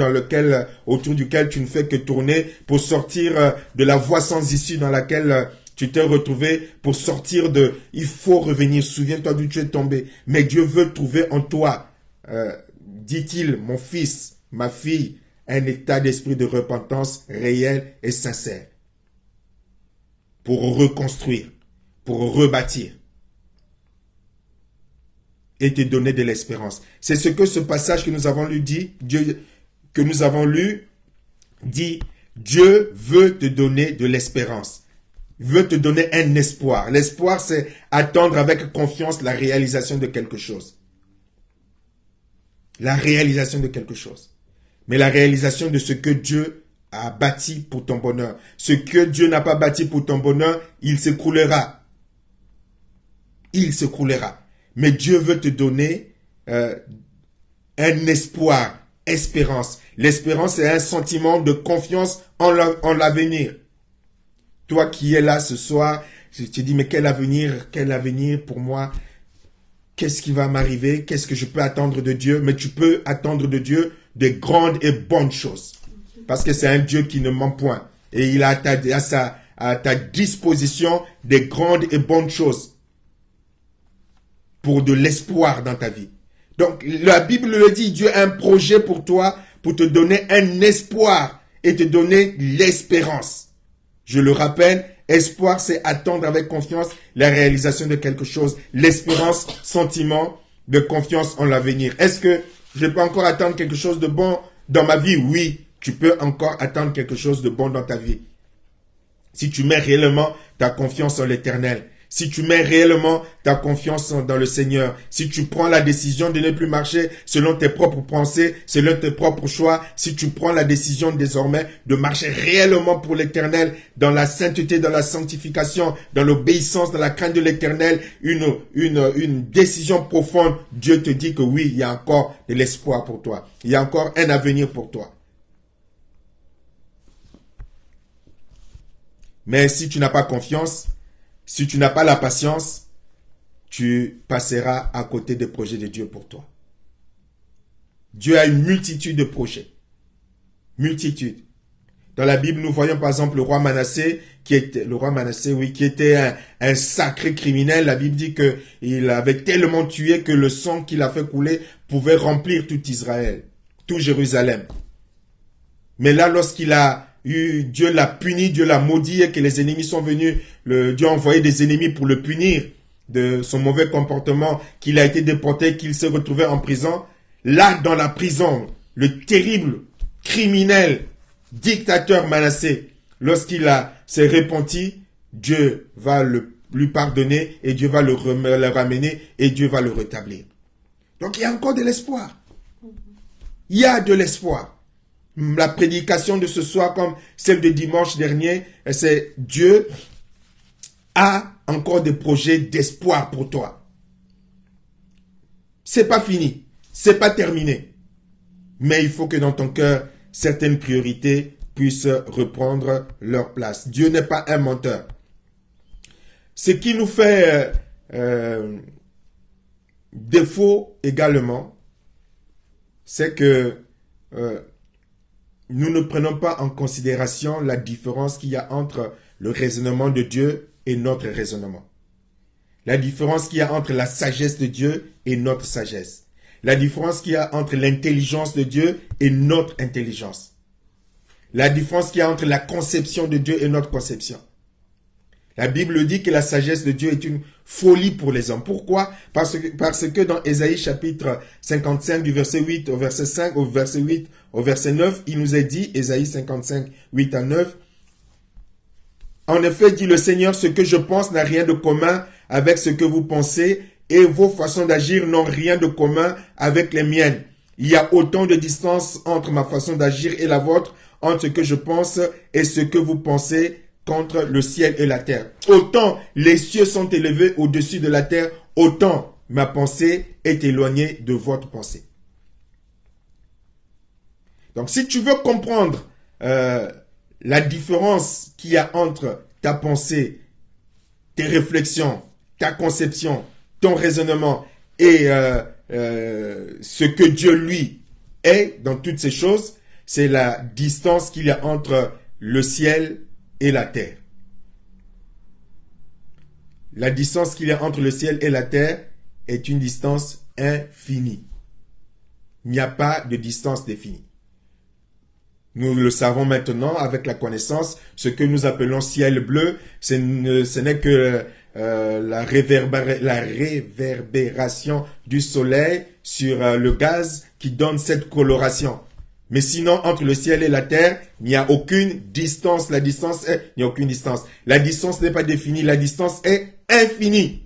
autour duquel tu ne fais que tourner, pour sortir de la voie sans issue dans laquelle tu t'es retrouvé, pour sortir de... Il faut revenir, souviens-toi d'où tu es tombé. Mais Dieu veut trouver en toi, dit-il, mon fils, ma fille, un état d'esprit de repentance réel et sincère pour reconstruire, pour rebâtir et te donner de l'espérance. C'est ce que ce passage que nous avons lu dit, Dieu veut te donner de l'espérance, veut te donner un espoir. L'espoir, c'est attendre avec confiance la réalisation de quelque chose. La réalisation de quelque chose. Mais la réalisation de ce que Dieu a bâti pour ton bonheur. Ce que Dieu n'a pas bâti pour ton bonheur, il s'écroulera. Il s'écroulera. Mais Dieu veut te donner un espoir, espérance. L'espérance est un sentiment de confiance en l'avenir. Toi qui es là ce soir, je te dis, mais quel avenir pour moi? Qu'est-ce qui va m'arriver? Qu'est-ce que je peux attendre de Dieu? Mais tu peux attendre de Dieu de grandes et bonnes choses. Parce que c'est un Dieu qui ne ment point. Et il a à ta disposition des grandes et bonnes choses pour de l'espoir dans ta vie. Donc, la Bible le dit, Dieu a un projet pour toi, pour te donner un espoir et te donner l'espérance. Je le rappelle, espoir, c'est attendre avec confiance la réalisation de quelque chose. L'espérance, sentiment de confiance en l'avenir. Est-ce que je peux encore attendre quelque chose de bon dans ma vie? Oui, tu peux encore attendre quelque chose de bon dans ta vie. Si tu mets réellement ta confiance en l'Éternel, si tu mets réellement ta confiance dans le Seigneur, si tu prends la décision de ne plus marcher selon tes propres pensées, selon tes propres choix, si tu prends la décision désormais de marcher réellement pour l'Éternel, dans la sainteté, dans la sanctification, dans l'obéissance, dans la crainte de l'Éternel, une décision profonde, Dieu te dit que oui, il y a encore de l'espoir pour toi. Il y a encore un avenir pour toi. Mais si tu n'as pas confiance, si tu n'as pas la patience, tu passeras à côté des projets de Dieu pour toi. Dieu a une multitude de projets. Multitude. Dans la Bible, nous voyons par exemple le roi Manassé, qui était un sacré criminel. La Bible dit qu'il avait tellement tué que le sang qu'il a fait couler pouvait remplir tout Israël, tout Jérusalem. Mais là, lorsqu'il a Dieu l'a puni, Dieu l'a maudit et que les ennemis sont venus. Dieu a envoyé des ennemis pour le punir de son mauvais comportement, qu'il a été déporté, qu'il s'est retrouvé en prison. Là, dans la prison, le terrible criminel, dictateur Manassé, lorsqu'il s'est repenti, Dieu va lui pardonner et Dieu va le ramener et Dieu va le rétablir. Donc, il y a encore de l'espoir. Il y a de l'espoir. La prédication de ce soir, comme celle de dimanche dernier, c'est Dieu a encore des projets d'espoir pour toi. C'est pas fini, c'est pas terminé. Mais il faut que dans ton cœur, certaines priorités puissent reprendre leur place. Dieu n'est pas un menteur. Ce qui nous fait défaut également, c'est que nous ne prenons pas en considération la différence qu'il y a entre le raisonnement de Dieu et notre raisonnement. La différence qu'il y a entre la sagesse de Dieu et notre sagesse. La différence qu'il y a entre l'intelligence de Dieu et notre intelligence. La différence qu'il y a entre la conception de Dieu et notre conception. La Bible dit que la sagesse de Dieu est une folie pour les hommes. Pourquoi? Parce que dans Ésaïe chapitre 55 du verset 8 au verset 5, au verset 8 au verset 9, il nous est dit, Ésaïe 55, 8 à 9, En effet, dit le Seigneur, ce que je pense n'a rien de commun avec ce que vous pensez, et vos façons d'agir n'ont rien de commun avec les miennes. Il y a autant de distance entre ma façon d'agir et la vôtre, entre ce que je pense et ce que vous pensez, qu'entre le ciel et la terre. Autant les cieux sont élevés au-dessus de la terre, autant ma pensée est éloignée de votre pensée. Donc si tu veux comprendre la différence qu'il y a entre ta pensée, tes réflexions, ta conception, ton raisonnement et ce que Dieu, lui, est dans toutes ces choses, c'est la distance qu'il y a entre le ciel et la terre. La distance qu'il y a entre le ciel et la terre est une distance infinie. Il n'y a pas de distance définie. Nous le savons maintenant avec la connaissance, ce que nous appelons ciel bleu, ce n'est que la réverbération du soleil sur le gaz qui donne cette coloration. Mais sinon, entre le ciel et la terre, il n'y a aucune distance. Il n'y a aucune distance. La distance n'est pas définie, la distance est infinie.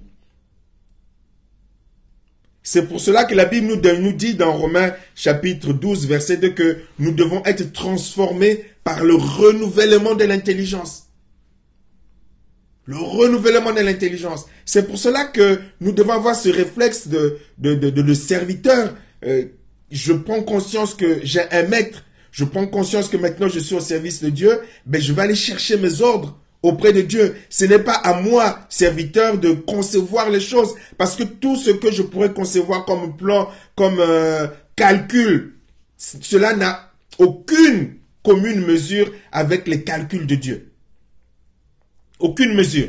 C'est pour cela que la Bible nous dit dans Romains chapitre 12, verset 2, que nous devons être transformés par le renouvellement de l'intelligence. Le renouvellement de l'intelligence. C'est pour cela que nous devons avoir ce réflexe de serviteur. Je prends conscience que j'ai un maître. Je prends conscience que maintenant je suis au service de Dieu. Mais je vais aller chercher mes ordres auprès de Dieu. Ce n'est pas à moi, serviteur, de concevoir les choses. Parce que tout ce que je pourrais concevoir comme plan, comme calcul, cela n'a aucune commune mesure avec les calculs de Dieu. Aucune mesure.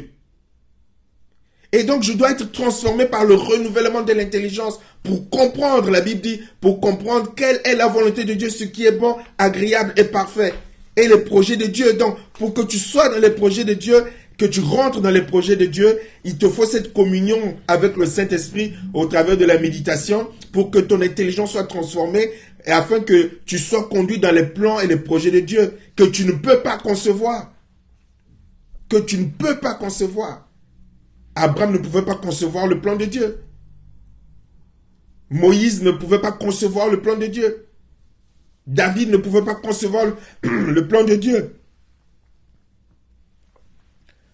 Et donc, je dois être transformé par le renouvellement de l'intelligence pour comprendre, la Bible dit, pour comprendre quelle est la volonté de Dieu, ce qui est bon, agréable et parfait. Et les projets de Dieu. Donc, pour que tu sois dans les projets de Dieu, que tu rentres dans les projets de Dieu, il te faut cette communion avec le Saint-Esprit au travers de la méditation pour que ton intelligence soit transformée et afin que tu sois conduit dans les plans et les projets de Dieu que tu ne peux pas concevoir. Que tu ne peux pas concevoir. Abraham ne pouvait pas concevoir le plan de Dieu. Moïse ne pouvait pas concevoir le plan de Dieu. David ne pouvait pas concevoir le plan de Dieu.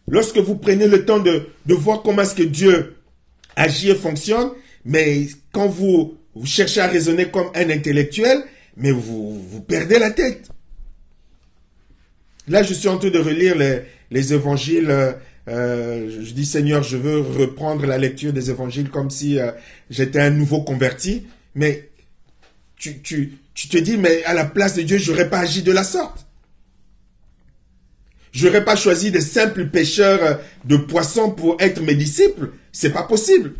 Lorsque vous prenez le temps de voir comment est-ce que Dieu agit et fonctionne, mais quand vous cherchez à raisonner comme un intellectuel, mais vous perdez la tête. Là, je suis en train de relire les évangiles. Je dis, Seigneur, je veux reprendre la lecture des évangiles comme si j'étais un nouveau converti. Mais tu te dis, mais à la place de Dieu, je n'aurais pas agi de la sorte. Je n'aurais pas choisi des simples pêcheurs de poissons pour être mes disciples. C'est pas possible.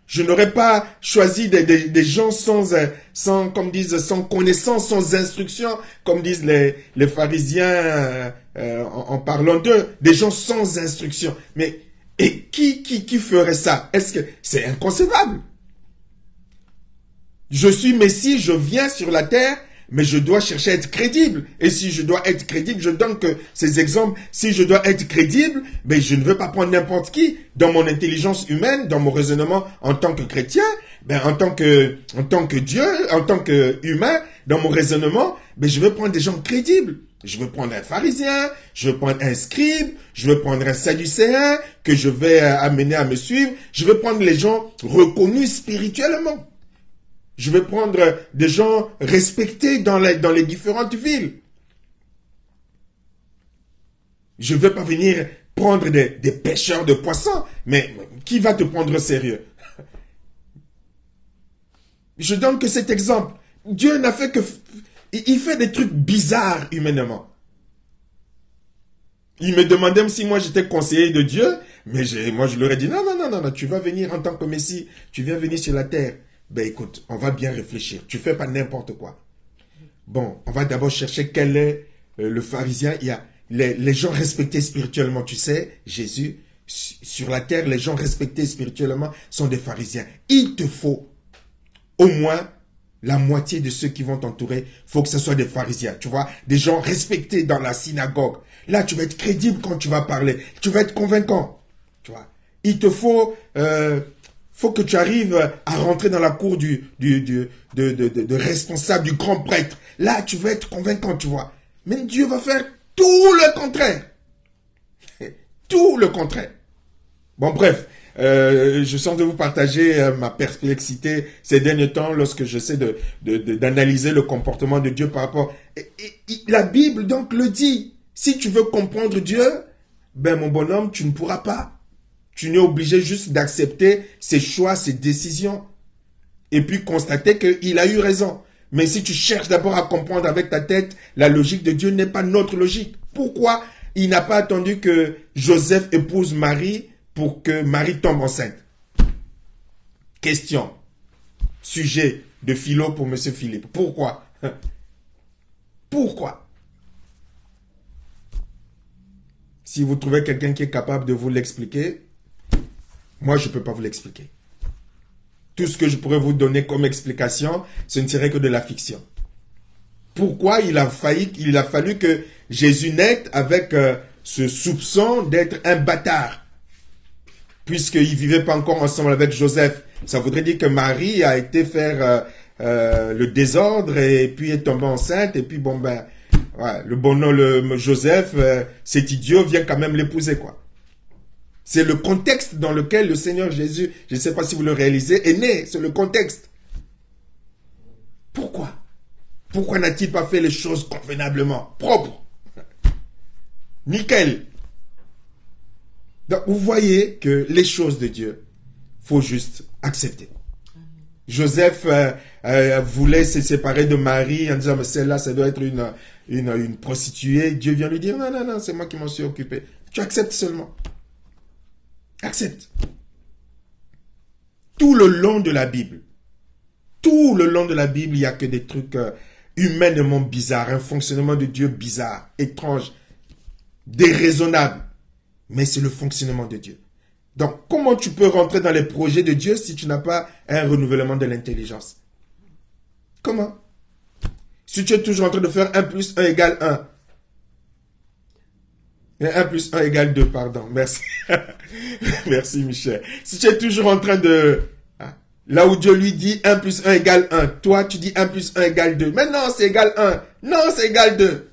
Je n'aurais pas choisi des gens sans connaissance, sans instruction, comme disent les pharisiens en parlant d'eux, des gens sans instruction. Mais et qui ferait ça? Est-ce que c'est inconcevable? Je suis Messie, je viens sur la terre, mais je dois chercher à être crédible. Et si je dois être crédible, je donne que ces exemples. Si je dois être crédible, mais je ne veux pas prendre n'importe qui. Dans mon intelligence humaine, dans mon raisonnement en tant que chrétien, en tant que Dieu, en tant que humain, dans mon raisonnement, je veux prendre des gens crédibles. Je veux prendre un pharisien, je veux prendre un scribe, je veux prendre un sadducéen que je vais amener à me suivre. Je veux prendre les gens reconnus spirituellement. Je vais prendre des gens respectés dans les différentes villes. Je ne vais pas venir prendre des pêcheurs de poissons. Mais qui va te prendre au sérieux? Je donne que cet exemple. Dieu n'a fait que... Il fait des trucs bizarres humainement. Il me demandait si moi j'étais conseiller de Dieu. Mais moi je leur ai dit, non, tu vas venir en tant que Messie. Tu viens venir sur la terre. Écoute, on va bien réfléchir. Tu fais pas n'importe quoi. Bon, on va d'abord chercher quel est le pharisien. Il y a les gens respectés spirituellement. Tu sais, Jésus, sur la terre, les gens respectés spirituellement sont des pharisiens. Il te faut au moins la moitié de ceux qui vont t'entourer, faut que ce soit des pharisiens, tu vois, des gens respectés dans la synagogue. Là, tu vas être crédible quand tu vas parler, tu vas être convaincant, tu vois. Il te faut que tu arrives à rentrer dans la cour de responsable, du grand prêtre. Là, tu vas être convaincant, tu vois. Mais Dieu va faire tout le contraire. Tout le contraire. Bon, bref. Je sens de vous partager ma perplexité ces derniers temps lorsque j'essaie d'analyser le comportement de Dieu par rapport... la Bible donc le dit. Si tu veux comprendre Dieu, ben mon bonhomme, tu ne pourras pas. Tu n'es obligé juste d'accepter ses choix, ses décisions. Et puis constater qu'il a eu raison. Mais si tu cherches d'abord à comprendre avec ta tête, la logique de Dieu n'est pas notre logique. Pourquoi il n'a pas attendu que Joseph épouse Marie pour que Marie tombe enceinte? Question. Sujet de philo pour M. Philippe. Pourquoi? Pourquoi? Si vous trouvez quelqu'un qui est capable de vous l'expliquer, moi je ne peux pas vous l'expliquer. Tout ce que je pourrais vous donner comme explication, ce ne serait que de la fiction. Pourquoi il a fallu que Jésus naisse avec ce soupçon d'être un bâtard? Puisqu'il ne vivait pas encore ensemble avec Joseph. Ça voudrait dire que Marie a été faire le désordre et puis est tombée enceinte. Et puis bon ben, ouais, le Joseph, cet idiot vient quand même l'épouser quoi. C'est le contexte dans lequel le Seigneur Jésus, je ne sais pas si vous le réalisez, est né. C'est le contexte. Pourquoi? Pourquoi n'a-t-il pas fait les choses convenablement, propre? Nickel. Donc, vous voyez que les choses de Dieu, faut juste accepter. Joseph voulait se séparer de Marie en disant, mais celle-là, ça doit être une prostituée. Dieu vient lui dire, non, non, non, c'est moi qui m'en suis occupé. Tu acceptes seulement. Accepte. Tout le long de la Bible, il n'y a que des trucs humainement bizarres, un fonctionnement de Dieu bizarre, étrange, déraisonnable. Mais c'est le fonctionnement de Dieu. Donc, comment tu peux rentrer dans les projets de Dieu si tu n'as pas un renouvellement de l'intelligence? Comment? Si tu es toujours en train de faire 1 plus 1 égale 1. 1 plus 1 égale 2, pardon. Merci. Merci, Michel. Si tu es toujours en train de... Là où Dieu lui dit 1 plus 1 égale 1. Toi, tu dis 1 plus 1 égale 2. Mais non, c'est égal 1. Non, c'est égal 2.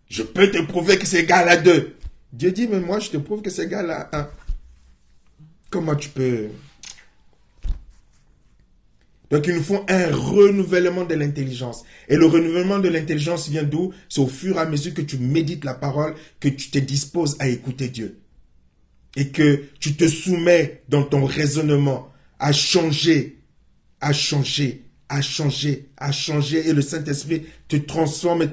Je peux te prouver que c'est égal à 2. Dieu dit, mais moi, je te prouve que c'est égal à 1. Comment tu peux... Donc, il nous faut un renouvellement de l'intelligence. Et le renouvellement de l'intelligence vient d'où? C'est au fur et à mesure que tu médites la parole, que tu te disposes à écouter Dieu. Et que tu te soumets dans ton raisonnement à changer. Et le Saint-Esprit te transforme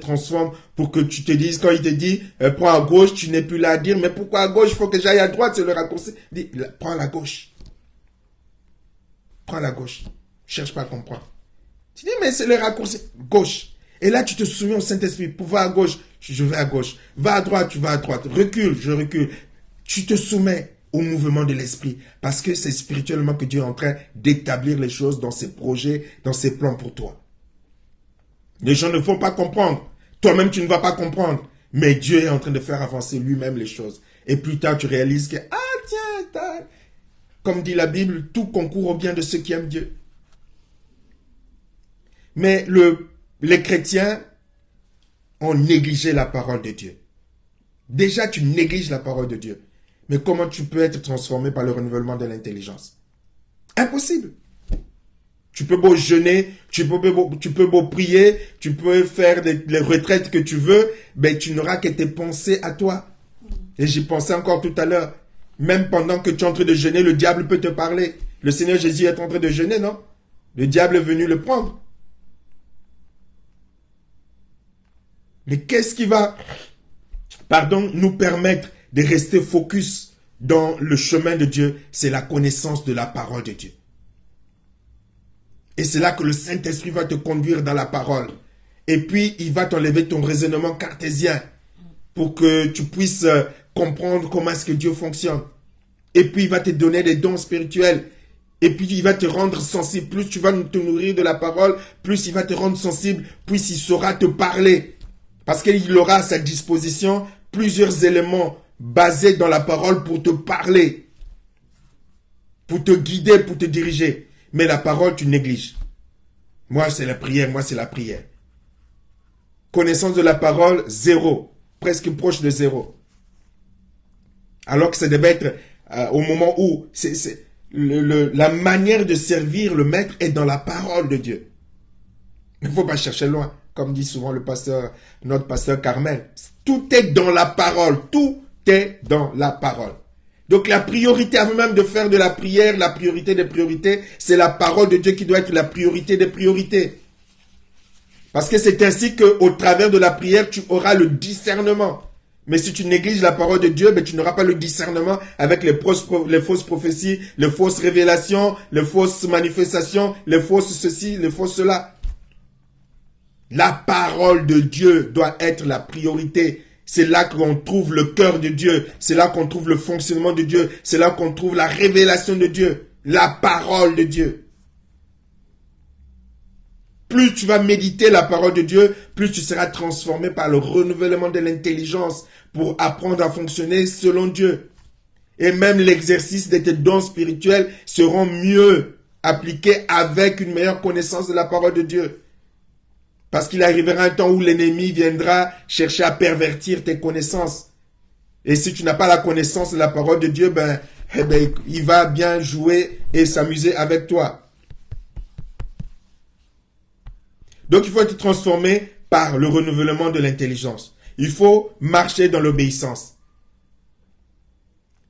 pour que tu te dises, quand il te dit, prends à gauche, tu n'es plus là à dire, mais pourquoi à gauche? Il faut que j'aille à droite, c'est le raccourci. Dis, prends la gauche. Prends la gauche. Cherche pas à comprendre. Tu dis, mais c'est le raccourci. Gauche. Et là, tu te souviens au Saint-Esprit. Pour voir à gauche, je vais à gauche. Va à droite, tu vas à droite. Recule, je recule. Tu te soumets au mouvement de l'Esprit. Parce que c'est spirituellement que Dieu est en train d'établir les choses dans ses projets, dans ses plans pour toi. Les gens ne vont pas comprendre. Toi-même, tu ne vas pas comprendre. Mais Dieu est en train de faire avancer lui-même les choses. Et plus tard, tu réalises que, comme dit la Bible, tout concourt au bien de ceux qui aiment Dieu. Mais les chrétiens ont négligé la parole de Dieu. Déjà, tu négliges la parole de Dieu. Mais comment tu peux être transformé par le renouvellement de l'intelligence? Impossible. Tu peux beau jeûner, tu peux beau prier, tu peux faire les retraites que tu veux, mais tu n'auras que tes pensées à toi. Et j'y pensais encore tout à l'heure. Même pendant que tu es en train de jeûner, le diable peut te parler. Le Seigneur Jésus est en train de jeûner, non? Le diable est venu le prendre. Mais qu'est-ce qui va, nous permettre de rester focus dans le chemin de Dieu? C'est la connaissance de la parole de Dieu. Et c'est là que le Saint-Esprit va te conduire dans la parole. Et puis, il va t'enlever ton raisonnement cartésien pour que tu puisses comprendre comment est-ce que Dieu fonctionne. Et puis, il va te donner des dons spirituels Et puis il va te rendre sensible. Plus tu vas te nourrir de la parole, plus il va te rendre sensible, plus il saura te parler. Parce qu'il aura à sa disposition plusieurs éléments basés dans la parole pour te parler, pour te guider, pour te diriger. Mais la parole, tu négliges. Moi, c'est la prière, moi, c'est la prière. Connaissance de la parole, 0. Presque proche de 0. Alors que ça devait être au moment où la manière de servir le maître est dans la parole de Dieu. Il ne faut pas chercher loin, comme dit souvent le pasteur, notre pasteur Carmel. Tout est dans la parole. Tout est dans la parole. Donc la priorité, avant même de faire de la prière, la priorité des priorités, c'est la parole de Dieu qui doit être la priorité des priorités. Parce que c'est ainsi qu'au travers de la prière, tu auras le discernement. Mais si tu négliges la parole de Dieu, ben, tu n'auras pas le discernement avec les fausses prophéties, les fausses révélations, les fausses manifestations, les fausses ceci, les fausses cela. La parole de Dieu doit être la priorité. C'est là qu'on trouve le cœur de Dieu. C'est là qu'on trouve le fonctionnement de Dieu. C'est là qu'on trouve la révélation de Dieu. La parole de Dieu. Plus tu vas méditer la parole de Dieu, plus tu seras transformé par le renouvellement de l'intelligence pour apprendre à fonctionner selon Dieu. Et même l'exercice de tes dons spirituels seront mieux appliqués avec une meilleure connaissance de la parole de Dieu. Parce qu'il arrivera un temps où l'ennemi viendra chercher à pervertir tes connaissances. Et si tu n'as pas la connaissance de la parole de Dieu, il va bien jouer et s'amuser avec toi. Donc il faut être transformé par le renouvellement de l'intelligence. Il faut marcher dans l'obéissance.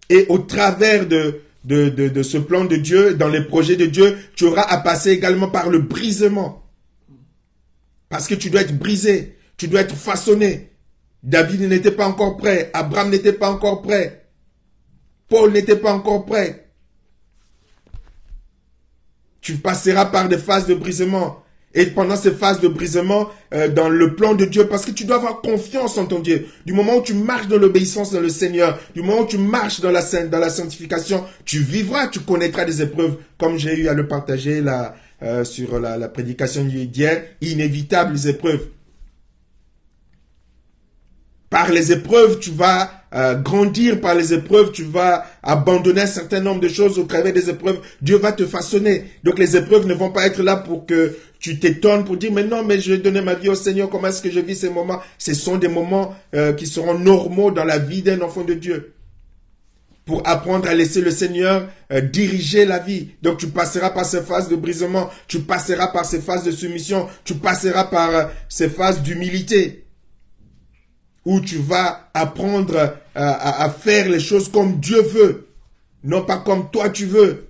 Et au travers de ce plan de Dieu, dans les projets de Dieu, tu auras à passer également par le brisement. Parce que tu dois être brisé, tu dois être façonné. David n'était pas encore prêt, Abraham n'était pas encore prêt, Paul n'était pas encore prêt. Tu passeras par des phases de brisement. Et pendant ces phases de brisement, dans le plan de Dieu, parce que tu dois avoir confiance en ton Dieu. Du moment où tu marches dans l'obéissance dans le Seigneur, du moment où tu marches dans la sanctification, tu vivras, tu connaîtras des épreuves, comme j'ai eu à le partager sur la prédication d'hier, inévitables épreuves. Par les épreuves, tu vas grandir. Par les épreuves, tu vas abandonner un certain nombre de choses au travers des épreuves. Dieu va te façonner. Donc les épreuves ne vont pas être là pour que tu t'étonnes, pour dire, mais non, mais je vais donner ma vie au Seigneur. Comment est-ce que je vis ces moments? Ce sont des moments qui seront normaux dans la vie d'un enfant de Dieu. Pour apprendre à laisser le Seigneur diriger la vie. Donc tu passeras par ces phases de brisement. Tu passeras par ces phases de soumission. Tu passeras par ces phases d'humilité. Où tu vas apprendre à faire les choses comme Dieu veut, non pas comme toi tu veux.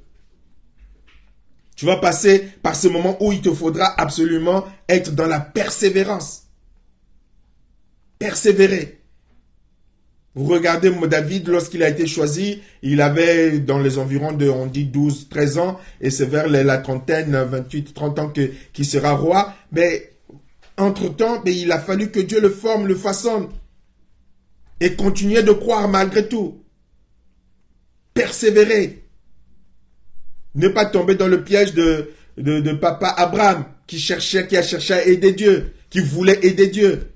Tu vas passer par ce moment où il te faudra absolument être dans la persévérance. Persévérer. Vous regardez David, lorsqu'il a été choisi, il avait dans les environs de, on dit 12, 13 ans, et c'est vers la trentaine, 28, 30 ans qu'il sera roi. Mais entre-temps, il a fallu que Dieu le forme, le façonne. Et continuer de croire malgré tout. Persévérer. Ne pas tomber dans le piège de papa Abraham qui a cherché à aider Dieu, qui voulait aider Dieu.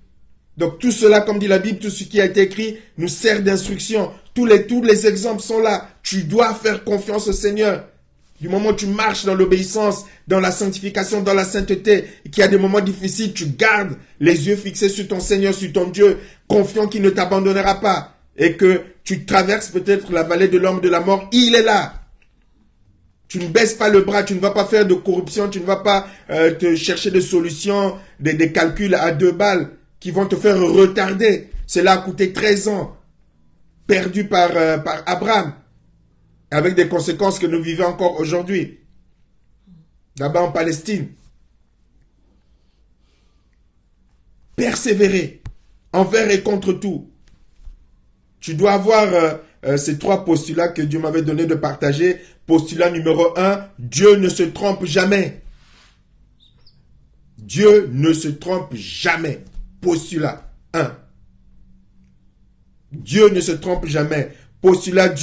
Donc tout cela, comme dit la Bible, tout ce qui a été écrit nous sert d'instruction. Tous les exemples sont là. Tu dois faire confiance au Seigneur. Du moment où tu marches dans l'obéissance, dans la sanctification, dans la sainteté, et qu'il y a des moments difficiles, tu gardes les yeux fixés sur ton Seigneur, sur ton Dieu, confiant qu'il ne t'abandonnera pas. Et que tu traverses peut-être la vallée de l'ombre de la mort, il est là. Tu ne baisses pas le bras, tu ne vas pas faire de corruption, tu ne vas pas te chercher des solutions, des calculs à 2 balles qui vont te faire retarder. Cela a coûté 13 ans, perdu par Abraham. Avec des conséquences que nous vivons encore aujourd'hui. Là-bas en Palestine. Persévérer. Envers et contre tout. Tu dois avoir ces 3 postulats que Dieu m'avait donné de partager. Postulat numéro 1, Dieu ne se trompe jamais. Dieu ne se trompe jamais. Postulat 1. Dieu ne se trompe jamais. Postulat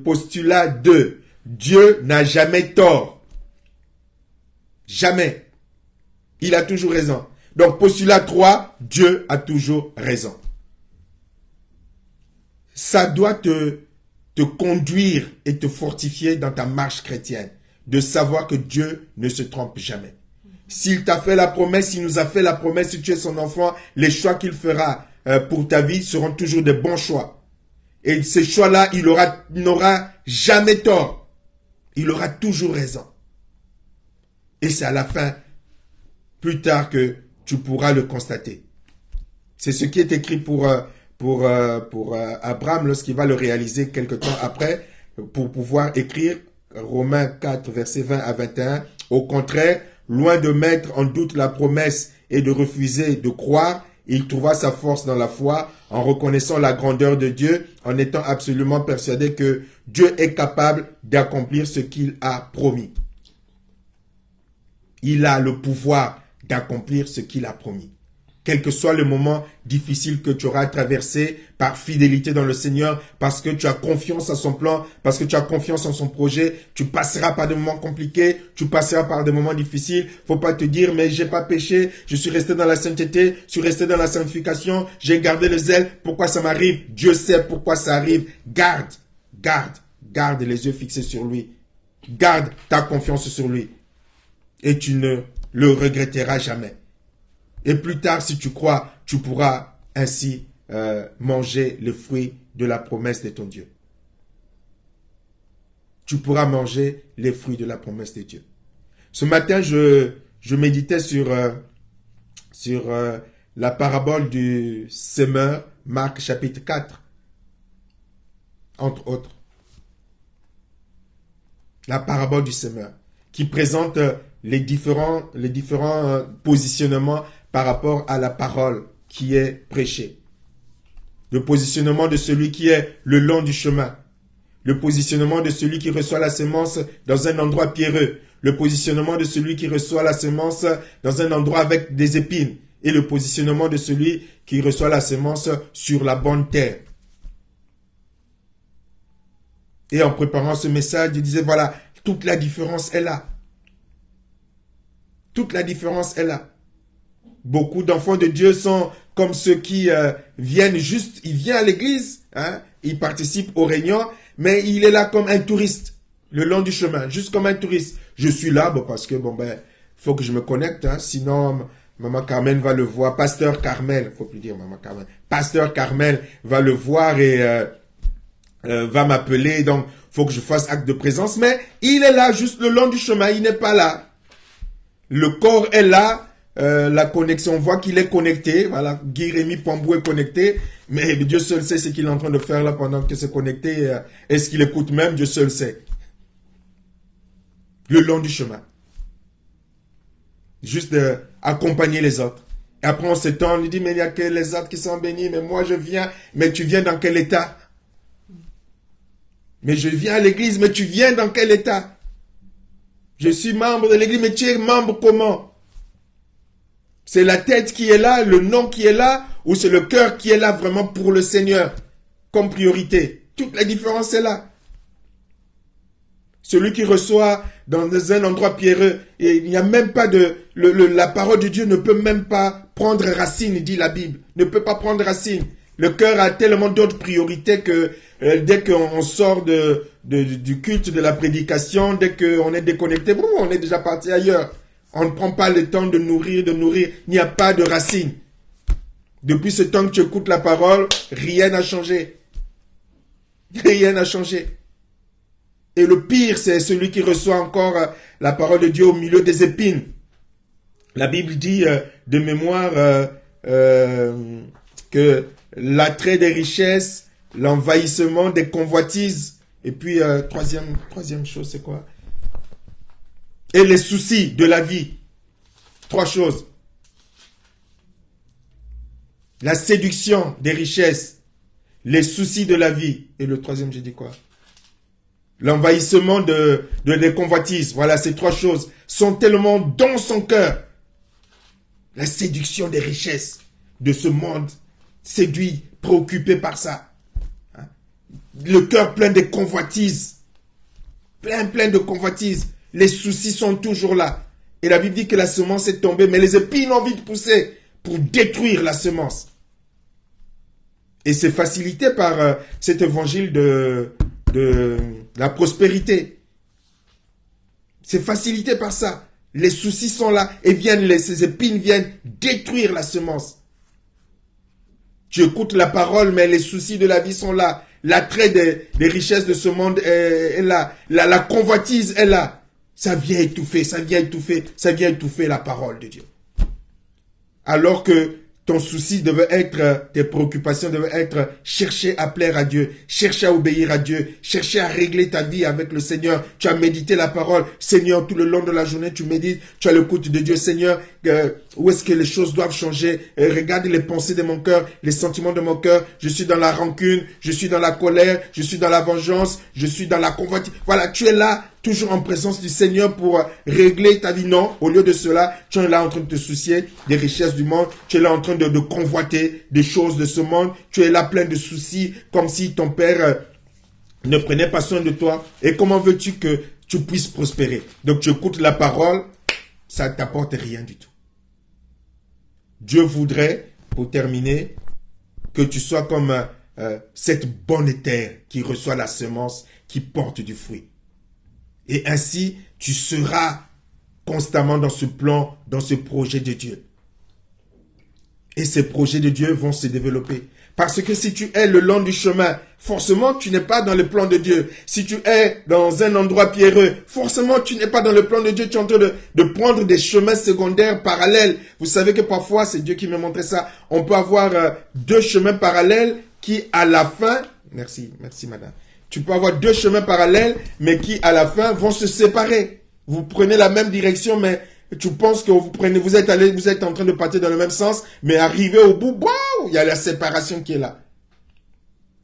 postulat 2. Dieu n'a jamais tort. Jamais. Il a toujours raison. Donc, postulat 3, Dieu a toujours raison. Ça doit te conduire et te fortifier dans ta marche chrétienne. De savoir que Dieu ne se trompe jamais. S'il t'a fait la promesse, s'il nous a fait la promesse, si tu es son enfant, les choix qu'il fera pour ta vie seront toujours des bons choix. Et ces choix-là, il n'aura jamais tort. Il aura toujours raison. Et c'est à la fin, plus tard, que tu pourras le constater. C'est ce qui est écrit pour Abraham lorsqu'il va le réaliser quelque temps après, pour pouvoir écrire Romains 4, versets 20 à 21. Au contraire, loin de mettre en doute la promesse et de refuser de croire, il trouva sa force dans la foi, en reconnaissant la grandeur de Dieu, en étant absolument persuadé que Dieu est capable d'accomplir ce qu'il a promis. Il a le pouvoir d'accomplir ce qu'il a promis. Quel que soit le moment difficile que tu auras traversé, par fidélité dans le Seigneur, parce que tu as confiance à son plan, parce que tu as confiance en son projet, tu passeras par des moments compliqués, tu passeras par des moments difficiles. Faut pas te dire, mais j'ai pas péché, je suis resté dans la sainteté, je suis resté dans la sanctification, j'ai gardé le zèle, pourquoi ça m'arrive? Dieu sait pourquoi ça arrive. Garde les yeux fixés sur lui. Garde ta confiance sur lui. Et tu ne le regretteras jamais. Et plus tard, si tu crois, tu pourras ainsi manger le fruit de la promesse de ton Dieu. Tu pourras manger les fruits de la promesse de Dieu. Ce matin, je méditais sur la parabole du semeur, Marc chapitre 4, entre autres. La parabole du semeur, qui présente les différents positionnements par rapport à la parole qui est prêchée. Le positionnement de celui qui est le long du chemin. Le positionnement de celui qui reçoit la semence dans un endroit pierreux. Le positionnement de celui qui reçoit la semence dans un endroit avec des épines. Et le positionnement de celui qui reçoit la semence sur la bonne terre. Et en préparant ce message, je disais, voilà, toute la différence est là. Toute la différence est là. Beaucoup d'enfants de Dieu sont comme ceux qui viennent juste, il vient à l'église, hein, il participe au réunion, mais il est là comme un touriste, le long du chemin, juste comme un touriste. Je suis là, parce que, faut que je me connecte, hein, sinon, Maman Carmel va le voir, Pasteur Carmel, faut plus dire Maman Carmel, Pasteur Carmel va le voir et va m'appeler, donc, faut que je fasse acte de présence, mais il est là, juste le long du chemin, il n'est pas là. Le corps est là, la connexion, on voit qu'il est connecté. Voilà, Guy Rémy Pambou est connecté, mais Dieu seul sait ce qu'il est en train de faire là pendant que c'est connecté. Est-ce qu'il écoute même? Dieu seul sait. Le long du chemin. Juste accompagner les autres. Et après on s'étend, on lui dit, mais il n'y a que les autres qui sont bénis, mais moi je viens, mais tu viens dans quel état? Mais je viens à l'église, mais tu viens dans quel état? Je suis membre de l'église, mais tu es membre comment? C'est la tête qui est là, le nom qui est là, ou c'est le cœur qui est là vraiment pour le Seigneur, comme priorité? Toute la différence est là. Celui qui reçoit dans un endroit pierreux, et il n'y a même pas la parole de Dieu ne peut même pas prendre racine, dit la Bible. Ne peut pas prendre racine. Le cœur a tellement d'autres priorités que dès qu'on sort du culte, de la prédication, dès qu'on est déconnecté, on est déjà parti ailleurs. On ne prend pas le temps de nourrir. Il n'y a pas de racine. Depuis ce temps que tu écoutes la parole, rien n'a changé. Rien n'a changé. Et le pire, c'est celui qui reçoit encore la parole de Dieu au milieu des épines. La Bible dit de mémoire que l'attrait des richesses, l'envahissement des convoitises, et puis troisième chose, c'est quoi? Et les soucis de la vie. 3 choses. La séduction des richesses, les soucis de la vie. Et le troisième, j'ai dit quoi? L'envahissement des convoitises. Voilà, ces 3 choses sont tellement dans son cœur. La séduction des richesses de ce monde, séduit, préoccupé par ça. Hein? Le cœur plein de convoitises. plein de convoitises. Les soucis sont toujours là. Et la Bible dit que la semence est tombée, mais les épines ont vite poussé pour détruire la semence. Et c'est facilité par cet évangile de la prospérité. C'est facilité par ça. Les soucis sont là et ces épines viennent détruire la semence. Tu écoutes la parole, mais les soucis de la vie sont là. L'attrait des richesses de ce monde est là. La convoitise est là. Ça vient étouffer la parole de Dieu. Alors que ton souci devait être, tes préoccupations devaient être chercher à plaire à Dieu, chercher à obéir à Dieu, chercher à régler ta vie avec le Seigneur. Tu as médité la parole. Seigneur, tout le long de la journée, tu médites, tu as l'écoute de Dieu. Seigneur, où est-ce que les choses doivent changer? Regarde les pensées de mon cœur, les sentiments de mon cœur. Je suis dans la rancune, je suis dans la colère, je suis dans la vengeance, je suis dans la convoitise. Voilà, tu es là, toujours en présence du Seigneur pour régler ta vie. Non, au lieu de cela, tu es là en train de te soucier des richesses du monde. Tu es là en train de convoiter des choses de ce monde. Tu es là plein de soucis, comme si ton père ne prenait pas soin de toi. Et comment veux-tu que tu puisses prospérer? Donc tu écoutes la parole, ça ne t'apporte rien du tout. Dieu voudrait, pour terminer, que tu sois comme cette bonne terre qui reçoit la semence, qui porte du fruit. Et ainsi, tu seras constamment dans ce plan, dans ce projet de Dieu. Et ces projets de Dieu vont se développer. Parce que si tu es le long du chemin, forcément, tu n'es pas dans le plan de Dieu. Si tu es dans un endroit pierreux, forcément, tu n'es pas dans le plan de Dieu. Tu es en train de prendre des chemins secondaires parallèles. Vous savez que parfois, c'est Dieu qui me montrait ça. On peut avoir deux chemins parallèles qui, à la fin... Merci madame. Tu peux avoir deux chemins parallèles, mais qui, à la fin, vont se séparer. Vous prenez la même direction, mais tu penses que vous êtes en train de partir dans le même sens, mais arrivé au bout, wow, il y a la séparation qui est là.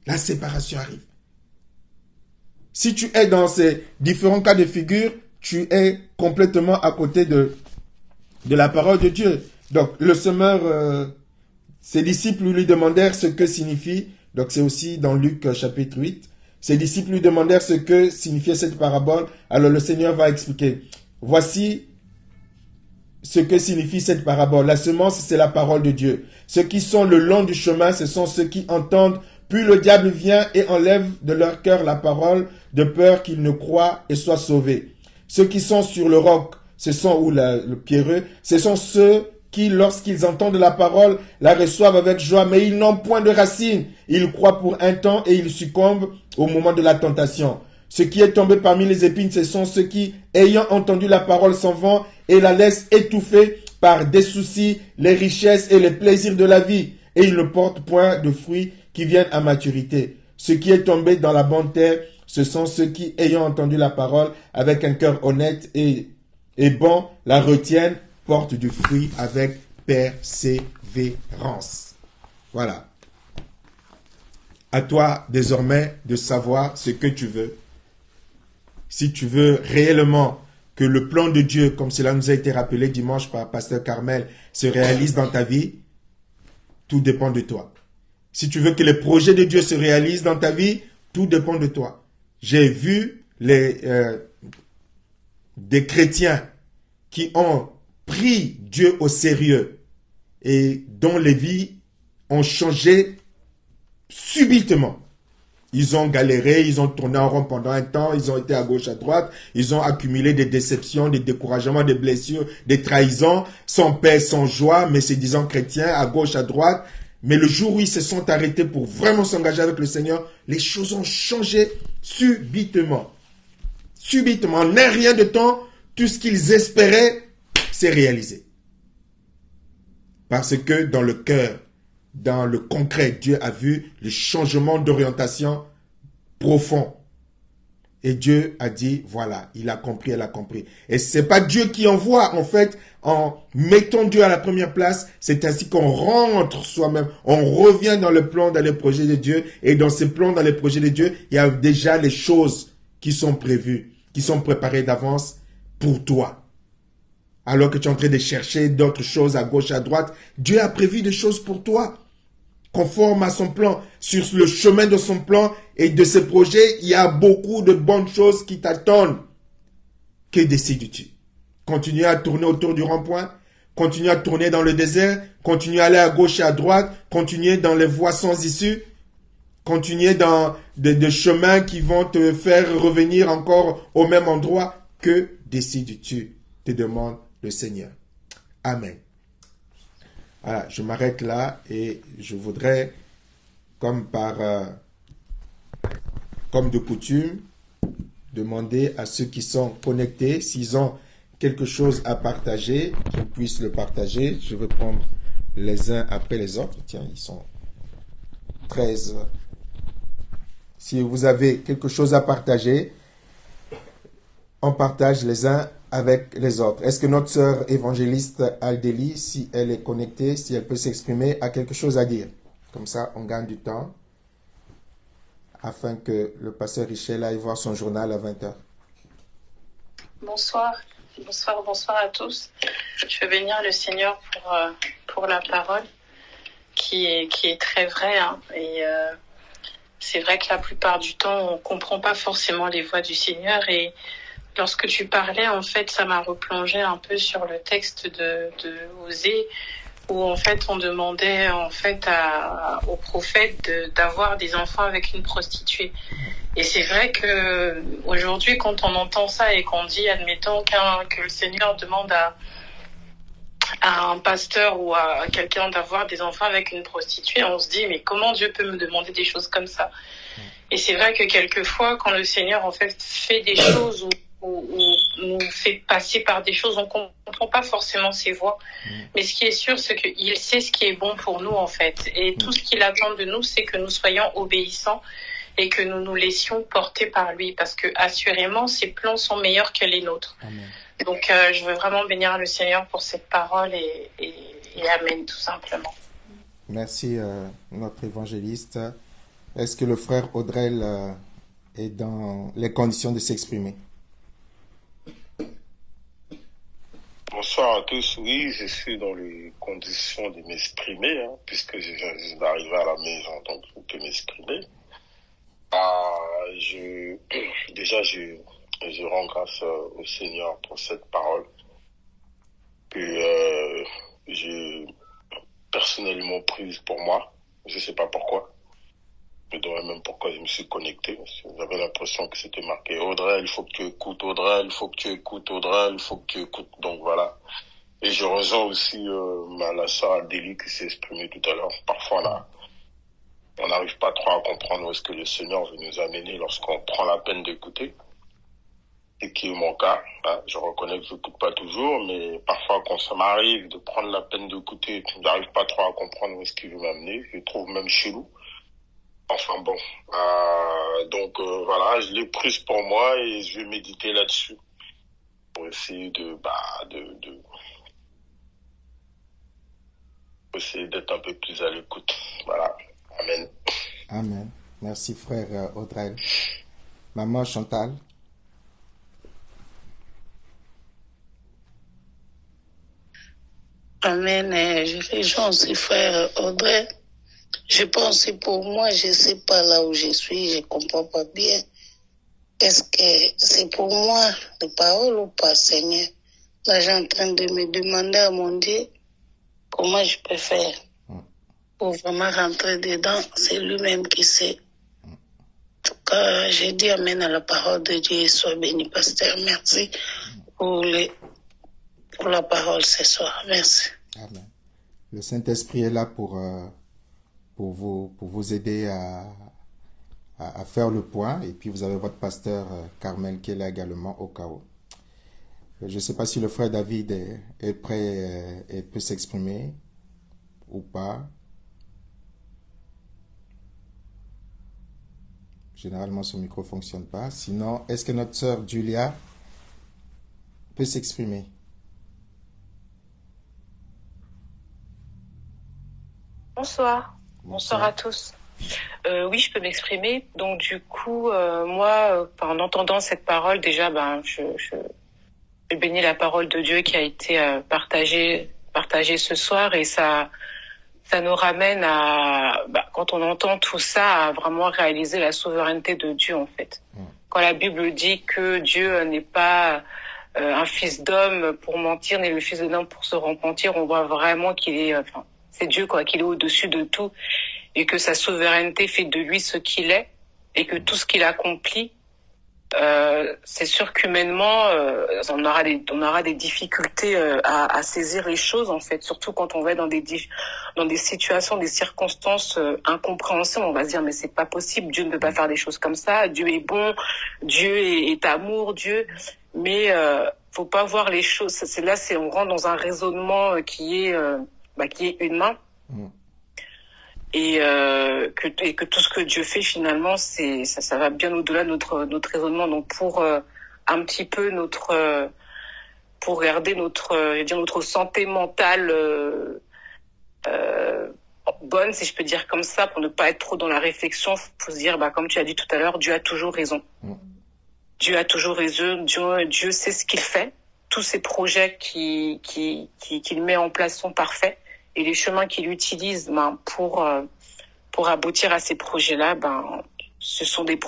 La séparation arrive. Si tu es dans ces différents cas de figure, tu es complètement à côté de la parole de Dieu. Donc, le semeur, ses disciples lui demandèrent ce que signifie, donc c'est aussi dans Luc chapitre 8, ses disciples lui demandèrent ce que signifiait cette parabole. Alors le Seigneur va expliquer. Voici ce que signifie cette parabole. La semence, c'est la parole de Dieu. Ceux qui sont le long du chemin, ce sont ceux qui entendent, puis le diable vient et enlève de leur cœur la parole, de peur qu'ils ne croient et soient sauvés. Ceux qui sont sur le roc, ce sont, ou le pierreux, ce sont ceux qui, lorsqu'ils entendent la parole, la reçoivent avec joie, mais ils n'ont point de racines. Ils croient pour un temps et ils succombent au moment de la tentation. Ce qui est tombé parmi les épines, ce sont ceux qui, ayant entendu la parole, s'en vont et la laissent étouffer par des soucis, les richesses et les plaisirs de la vie. Et ils ne portent point de fruits qui viennent à maturité. Ce qui est tombé dans la bonne terre, ce sont ceux qui, ayant entendu la parole, avec un cœur honnête et bon, la retiennent, portent du fruit avec persévérance. Voilà. À toi désormais de savoir ce que tu veux. Si tu veux réellement que le plan de Dieu, comme cela nous a été rappelé dimanche par Pasteur Carmel, se réalise dans ta vie, tout dépend de toi. Si tu veux que les projets de Dieu se réalisent dans ta vie, tout dépend de toi. J'ai vu des chrétiens qui ont pris Dieu au sérieux et dont les vies ont changé subitement. Ils ont galéré, ils ont tourné en rond pendant un temps, ils ont été à gauche, à droite, ils ont accumulé des déceptions, des découragements, des blessures, des trahisons, sans paix, sans joie, mais se disant chrétiens, à gauche, à droite. Mais le jour où ils se sont arrêtés pour vraiment s'engager avec le Seigneur, les choses ont changé subitement. Subitement, en un rien de temps, tout ce qu'ils espéraient s'est réalisé. Parce que dans le cœur, dans le concret, Dieu a vu le changement d'orientation profond. Et Dieu a dit, voilà, il a compris, elle a compris. Et c'est pas Dieu qui envoie, en fait, en mettant Dieu à la première place, c'est ainsi qu'on rentre soi-même, on revient dans le plan, dans les projets de Dieu, et dans ces plans, dans les projets de Dieu, il y a déjà les choses qui sont prévues, qui sont préparées d'avance pour toi. Alors que tu es en train de chercher d'autres choses à gauche, à droite, Dieu a prévu des choses pour toi. conforme à son plan, sur le chemin de son plan et de ses projets, il y a beaucoup de bonnes choses qui t'attendent. Que décides-tu? Continuer à tourner autour du rond-point? Continuer à tourner dans le désert? Continuer à aller à gauche et à droite? Continuer dans les voies sans issue? Continuer dans des chemins qui vont te faire revenir encore au même endroit? Que décides-tu? Te demande le Seigneur. Amen. Voilà, je m'arrête là et je voudrais, comme de coutume, demander à ceux qui sont connectés, s'ils ont quelque chose à partager, qu'ils puissent le partager. Je vais prendre les uns après les autres. Tiens, ils sont 13. Si vous avez quelque chose à partager, on partage les uns avec les autres. Est-ce que notre sœur évangéliste Aldélie, si elle est connectée, si elle peut s'exprimer, a quelque chose à dire? Comme ça, on gagne du temps afin que le pasteur Richel aille voir son journal à 20h. Bonsoir à tous. Je veux bénir le Seigneur pour la parole qui est très vraie. Et c'est vrai que la plupart du temps, on comprend pas forcément les voies du Seigneur. Et lorsque tu parlais, en fait, ça m'a replongé un peu sur le texte de Osée, où en fait on demandait en fait au prophète d'avoir des enfants avec une prostituée. Et c'est vrai que aujourd'hui, quand on entend ça et qu'on dit, admettons que le Seigneur demande à un pasteur ou à quelqu'un d'avoir des enfants avec une prostituée, on se dit mais comment Dieu peut me demander des choses comme ça? Et c'est vrai que quelquefois, quand le Seigneur en fait fait des choses ou nous fait passer par des choses, on comprend pas forcément ses voies. Mais ce qui est sûr, c'est qu'il sait ce qui est bon pour nous en fait. Et tout ce qu'il attend de nous, c'est que nous soyons obéissants et que nous nous laissions porter par lui, parce que assurément, ses plans sont meilleurs que les nôtres. Amen. Donc, je veux vraiment bénir le Seigneur pour cette parole et amen, tout simplement. Merci, notre évangéliste. Est-ce que le frère Audrel est dans les conditions de s'exprimer? Bonsoir à tous. Oui, je suis dans les conditions de m'exprimer, puisque je viens d'arriver à la maison, donc je peux m'exprimer. Je rends grâce au Seigneur pour cette parole que j'ai personnellement prise pour moi. Je sais pas pourquoi. Je me demande même pourquoi je me suis connecté. J'avais l'impression que c'était marqué Audrey, il faut que tu écoutes Audrey, il faut que tu écoutes Audrey, il faut que tu écoutes. Donc voilà. Et je rejoins aussi la sœur Adélie qui s'est exprimée tout à l'heure. Parfois là, on n'arrive pas trop à comprendre où est-ce que le Seigneur veut nous amener lorsqu'on prend la peine d'écouter. Et qui est mon cas. Je reconnais que je n'écoute pas toujours, mais parfois quand ça m'arrive de prendre la peine d'écouter, je n'arrive pas trop à comprendre où est-ce qu'il veut m'amener. Je le trouve même chelou. Enfin bon. Donc voilà, je l'ai prise pour moi et je vais méditer là-dessus. Pour essayer essayer d'être un peu plus à l'écoute. Voilà. Amen. Amen. Merci frère Audrey. Maman Chantal. Amen. Je rejoins aussi frère Audrey. Je pense que pour moi, je sais pas là où je suis, je comprends pas bien. Est-ce que c'est pour moi de parole ou pas, Seigneur? Là, j'ai en train de me demander à mon Dieu comment je peux faire pour vraiment rentrer dedans. C'est lui-même qui sait. En tout cas, j'ai dit amen à la parole de Dieu. Sois béni, pasteur. Merci pour la parole ce soir. Merci. Amen. Le Saint-Esprit est là pour vous aider à faire le point. Et puis vous avez votre pasteur Carmel qui est là également au cas où. Je ne sais pas si le frère David est prêt et peut s'exprimer ou pas. Généralement, son micro ne fonctionne pas. Sinon, est-ce que notre sœur Julia peut s'exprimer? Bonsoir. Bonsoir à tous. Oui, je peux m'exprimer. Donc du coup, moi, en entendant cette parole, déjà, je bénis la parole de Dieu qui a été partagée ce soir, et ça ça nous ramène à, quand on entend tout ça, à vraiment réaliser la souveraineté de Dieu, en fait. Quand la Bible dit que Dieu n'est pas un fils d'homme pour mentir, ni le fils de l'homme pour se repentir, on voit vraiment qu'il est, c'est Dieu, quoi, qu'il est au-dessus de tout, et que sa souveraineté fait de lui ce qu'il est, et que tout ce qu'il accomplit, c'est sûr qu'humainement, on aura des difficultés à saisir les choses, en fait, surtout quand on va être dans des situations, des circonstances incompréhensibles. On va se dire mais c'est pas possible, Dieu ne peut pas faire des choses comme ça, Dieu est bon, Dieu est amour, Dieu. Mais faut pas voir les choses. On rentre dans un raisonnement qui est humain. Et que tout ce que Dieu fait finalement, ça va bien au-delà de notre raisonnement. Donc pour un petit peu pour garder notre santé mentale bonne, si je peux dire comme ça, pour ne pas être trop dans la réflexion, faut se dire, comme tu as dit tout à l'heure, Dieu a toujours raison. Dieu a toujours raison. Dieu sait ce qu'il fait. Tous ses projets qu'il met en place sont parfaits. Et les chemins qu'il utilise pour aboutir à ces projets-là, ce sont des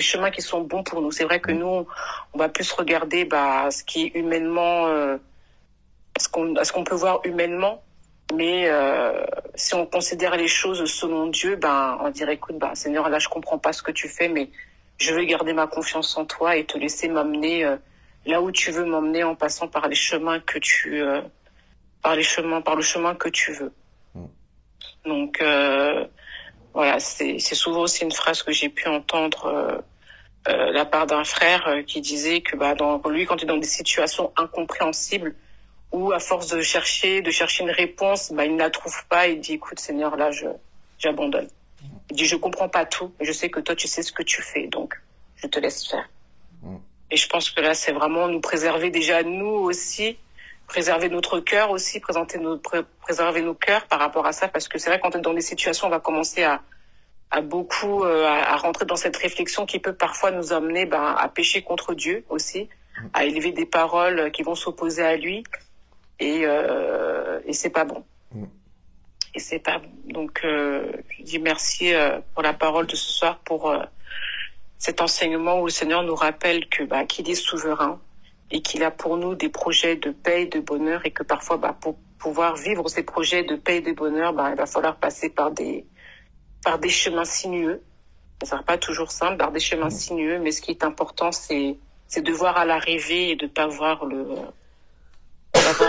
chemins qui sont bons pour nous. C'est vrai que nous, on va plus regarder ce qui est humainement, ce qu'on peut voir humainement. Mais si on considère les choses selon Dieu, on dirait, écoute, Seigneur, là, je comprends pas ce que tu fais, mais je veux garder ma confiance en toi et te laisser m'amener là où tu veux m'emmener en passant par les chemins que par le chemin que tu veux. Donc voilà, c'est souvent aussi une phrase que j'ai pu entendre de la part d'un frère qui disait que lui, quand il est dans des situations incompréhensibles, ou à force de chercher une réponse, il ne la trouve pas, il dit écoute Seigneur, là j'abandonne. Il dit je comprends pas tout, mais je sais que toi tu sais ce que tu fais, donc je te laisse faire. Et je pense que là c'est vraiment nous préserver déjà nous aussi, préserver notre cœur aussi, préserver nos cœurs par rapport à ça, parce que c'est vrai quand on est dans des situations, on va commencer à rentrer dans cette réflexion qui peut parfois nous amener à pécher contre Dieu aussi, à élever des paroles qui vont s'opposer à lui, et c'est pas bon. Et c'est pas bon. Donc je dis merci pour la parole de ce soir, pour cet enseignement où le Seigneur nous rappelle qu'il est souverain et qu'il a pour nous des projets de paix et de bonheur, et que parfois pour pouvoir vivre ces projets de paix et de bonheur, il va falloir passer par des chemins sinueux. Ça sera pas toujours simple, par des chemins sinueux, mais ce qui est important, c'est de voir à l'arrivée et de pas voir le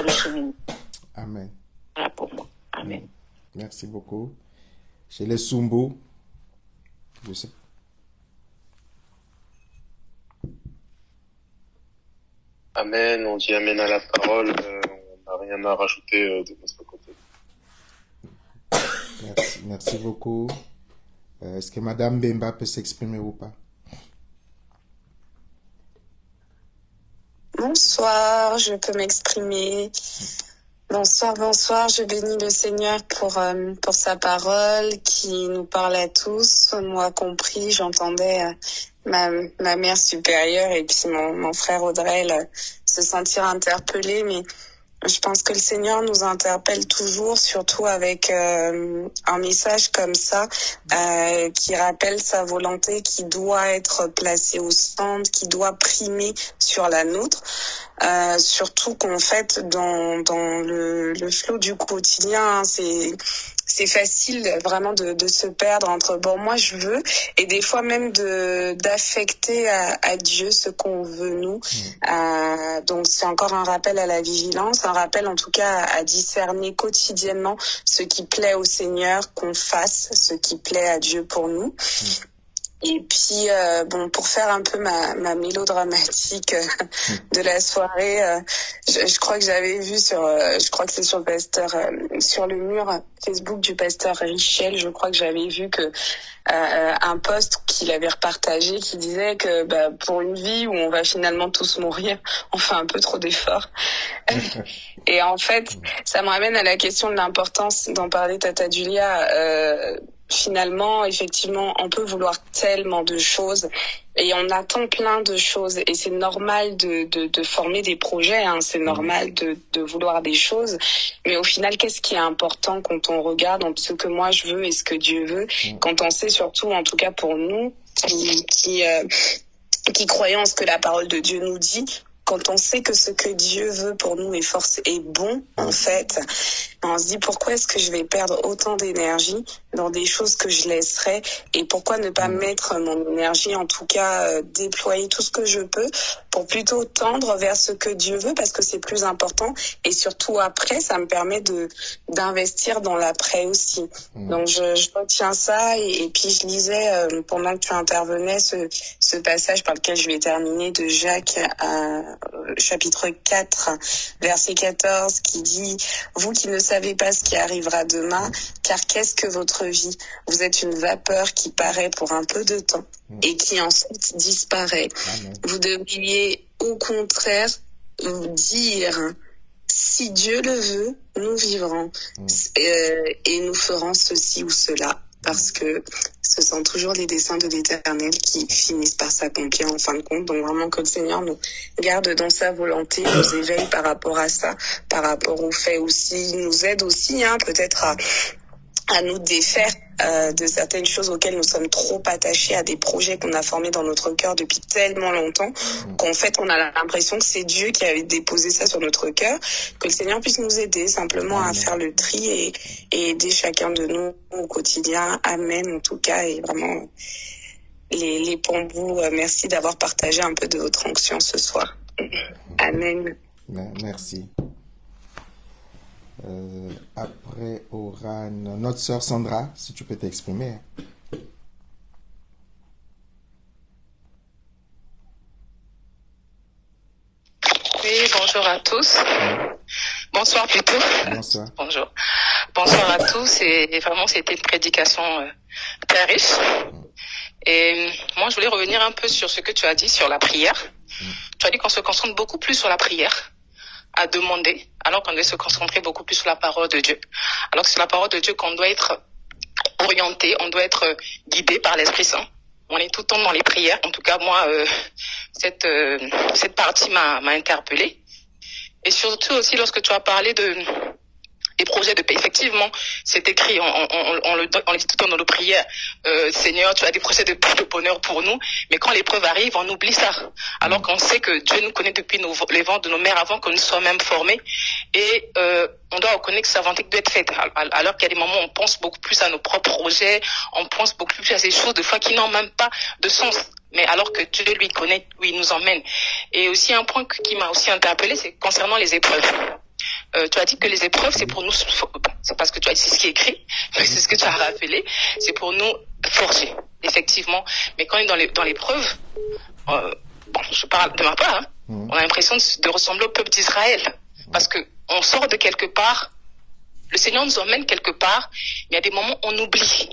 chemin. Amen. Voilà pour moi. Amen. Merci beaucoup. Chez les Sumbu, je sais. Amen, on dit amen à la parole, on n'a rien à rajouter de notre côté. Merci beaucoup. Est-ce que Madame Bemba peut s'exprimer ou pas? Bonsoir, je peux m'exprimer. Bonsoir, je bénis le Seigneur pour sa parole qui nous parle à tous. Moi compris, j'entendais ma mère supérieure et puis mon frère Audrey se sentir interpellé, mais je pense que le Seigneur nous interpelle toujours, surtout avec un message comme ça, qui rappelle sa volonté, qui doit être placée au centre, qui doit primer sur la nôtre. Surtout qu'en fait, dans le flot du quotidien, c'est facile vraiment de se perdre entre moi je veux, et des fois même d'affecter à Dieu ce qu'on veut nous. Donc c'est encore un rappel à la vigilance, un rappel en tout cas à discerner quotidiennement ce qui plaît au Seigneur, qu'on fasse ce qui plaît à Dieu pour nous. Et puis pour faire un peu ma mélodramatique de la soirée, je crois que j'avais vu je crois que c'est sur le pasteur, sur le mur Facebook du pasteur Richel, je crois que j'avais vu que un post qu'il avait repartagé qui disait que pour une vie où on va finalement tous mourir, on fait un peu trop d'efforts. Et en fait, ça me ramène à la question de l'importance d'en parler, Tata Julia. finalement, effectivement, on peut vouloir tellement de choses et on attend plein de choses et c'est normal de former des projets, hein, c'est normal de vouloir des choses. Mais au final, qu'est-ce qui est important quand on regarde entre ce que moi je veux et ce que Dieu veut, quand on sait surtout, en tout cas pour nous, qui croyons en ce que la parole de Dieu nous dit, quand on sait que ce que Dieu veut pour nous est bon, en fait, on se dit pourquoi est-ce que je vais perdre autant d'énergie dans des choses que je laisserai et pourquoi ne pas mettre mon énergie, en tout cas déployer tout ce que je peux pour plutôt tendre vers ce que Dieu veut parce que c'est plus important et surtout après, ça me permet d'investir dans l'après aussi. Donc je retiens ça et puis je lisais pendant que tu intervenais ce passage par lequel je vais terminer de Jacques chapitre 4, verset 14 qui dit « Vous qui ne savez pas ce qui arrivera demain, car qu'est-ce que votre vie? Vous êtes une vapeur qui paraît pour un peu de temps et qui ensuite disparaît. Vous devriez au contraire vous dire « Si Dieu le veut, nous vivrons et nous ferons ceci ou cela. » Parce que ce sont toujours les desseins de l'Éternel qui finissent par s'accomplir en fin de compte. Donc vraiment que le Seigneur nous garde dans sa volonté, nous éveille par rapport à ça, par rapport au fait aussi, nous aide aussi peut-être à nous défaire de certaines choses auxquelles nous sommes trop attachés, à des projets qu'on a formés dans notre cœur depuis tellement longtemps qu'en fait on a l'impression que c'est Dieu qui avait déposé ça sur notre cœur, que le Seigneur puisse nous aider simplement à faire le tri et aider chacun de nous au quotidien. Amen en tout cas, et vraiment les Pambous, merci d'avoir partagé un peu de votre onction ce soir. Amen. Merci. Après Oran, notre sœur Sandra, si tu peux t'exprimer. Oui, bonjour à tous. Bonsoir plutôt. Bonsoir. Bonjour. Bonsoir à tous et vraiment c'était une prédication très riche. Et moi je voulais revenir un peu sur ce que tu as dit sur la prière. Tu as dit qu'on se concentre beaucoup plus sur la prière à demander, alors qu'on doit se concentrer beaucoup plus sur la parole de Dieu. Alors que c'est la parole de Dieu qu'on doit être orienté, on doit être guidé par l'Esprit Saint. On est tout le temps dans les prières. En tout cas, moi, cette partie m'a interpellée. Et surtout aussi, lorsque tu as parlé des projets de paix, effectivement, c'est écrit, on le dit tout le temps dans nos prières. Seigneur, tu as des projets de paix, de bonheur pour nous. Mais quand l'épreuve arrive, on oublie ça. Alors qu'on sait que Dieu nous connaît depuis les ventres de nos mères avant que nous soyons même formés. Et on doit reconnaître que sa volonté doit être faite. Alors qu'il y a des moments où on pense beaucoup plus à nos propres projets, on pense beaucoup plus à ces choses, des fois qui n'ont même pas de sens. Mais alors que Dieu lui connaît, où il nous emmène. Et aussi un point qui m'a aussi interpellé, c'est concernant les épreuves. Tu as dit que les épreuves, c'est pour nous, c'est parce que tu as dit, c'est ce qui est écrit, c'est ce que tu as rappelé, c'est pour nous forger, effectivement. Mais quand on est dans l'épreuve, je parle de ma part, on a l'impression de ressembler au peuple d'Israël. Parce que on sort de quelque part, le Seigneur nous emmène quelque part, mais il y a des moments où on oublie.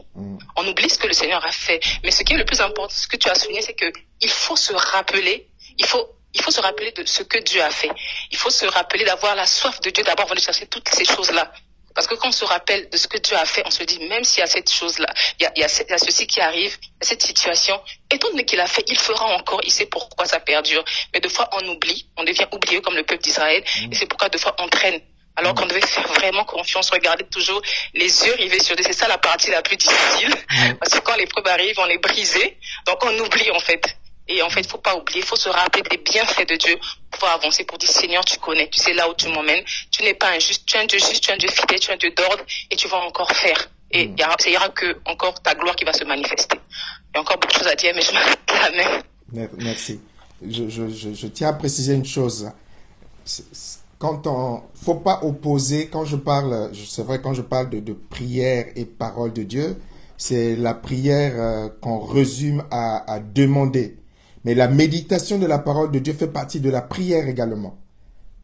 On oublie ce que le Seigneur a fait. Mais ce qui est le plus important, ce que tu as souligné, c'est que il faut se rappeler, il faut se rappeler de ce que Dieu a fait. Il faut se rappeler d'avoir la soif de Dieu, d'abord aller chercher toutes ces choses-là. Parce que quand on se rappelle de ce que Dieu a fait, on se dit, même s'il y a cette chose-là, il y a ceci qui arrive, il y a cette situation, étant donné qu'il a fait, il fera encore, il sait pourquoi ça perdure. Mais des fois, on oublie, on devient oublieux comme le peuple d'Israël, et c'est pourquoi des fois, on traîne. Alors qu'on devait faire vraiment confiance, regarder toujours les yeux rivés sur Dieu. C'est ça la partie la plus difficile. Parce que quand l'épreuve arrive, on est brisé. Donc on oublie en fait. Et en fait, il faut pas oublier, il faut se rappeler des bienfaits de Dieu pour pouvoir avancer, pour dire Seigneur, tu connais, tu sais là où tu m'emmènes. Tu n'es pas injuste, tu es un Dieu juste, tu es un Dieu fidèle, tu es un Dieu d'ordre et tu vas encore faire. Et il y aura que encore ta gloire qui va se manifester. Il y a encore beaucoup de choses à dire, mais je m'arrête là même. Merci. Je tiens à préciser une chose. Faut pas opposer, c'est vrai, quand je parle de prière et parole de Dieu, c'est la prière qu'on résume à demander. Mais la méditation de la parole de Dieu fait partie de la prière également.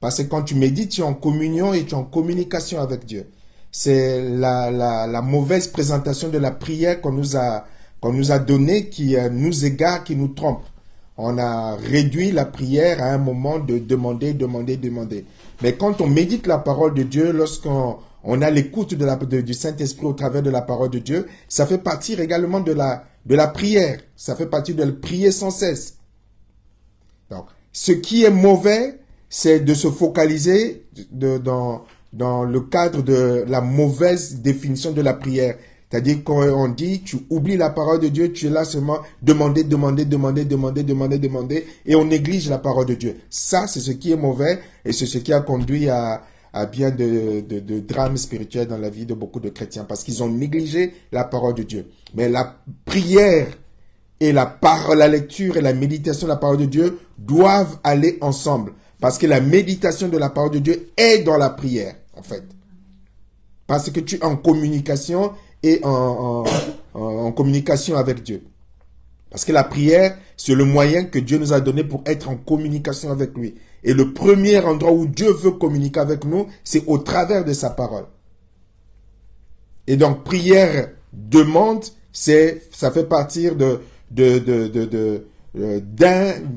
Parce que quand tu médites, tu es en communion et tu es en communication avec Dieu. C'est la mauvaise présentation de la prière qu'on nous a donnée qui nous égare, qui nous trompe. On a réduit la prière à un moment de demander. Mais quand on médite la parole de Dieu, lorsqu'on on a l'écoute du Saint-Esprit au travers de la parole de Dieu. Ça fait partie également de la prière. Ça fait partie de prier sans cesse. Donc, ce qui est mauvais, c'est de se focaliser dans le cadre de la mauvaise définition de la prière. C'est-à-dire quand on dit, tu oublies la parole de Dieu, tu es là seulement demander, et on néglige la parole de Dieu. Ça, c'est ce qui est mauvais et c'est ce qui a conduit à bien de drames spirituels dans la vie de beaucoup de chrétiens parce qu'ils ont négligé la parole de Dieu. Mais la prière et la lecture et la méditation de la parole de Dieu doivent aller ensemble parce que la méditation de la parole de Dieu est dans la prière, en fait. Parce que tu es en communication et en communication avec Dieu. Parce que la prière, c'est le moyen que Dieu nous a donné pour être en communication avec lui. Et le premier endroit où Dieu veut communiquer avec nous, c'est au travers de sa parole. Et donc, prière, demande, ça fait partir d'un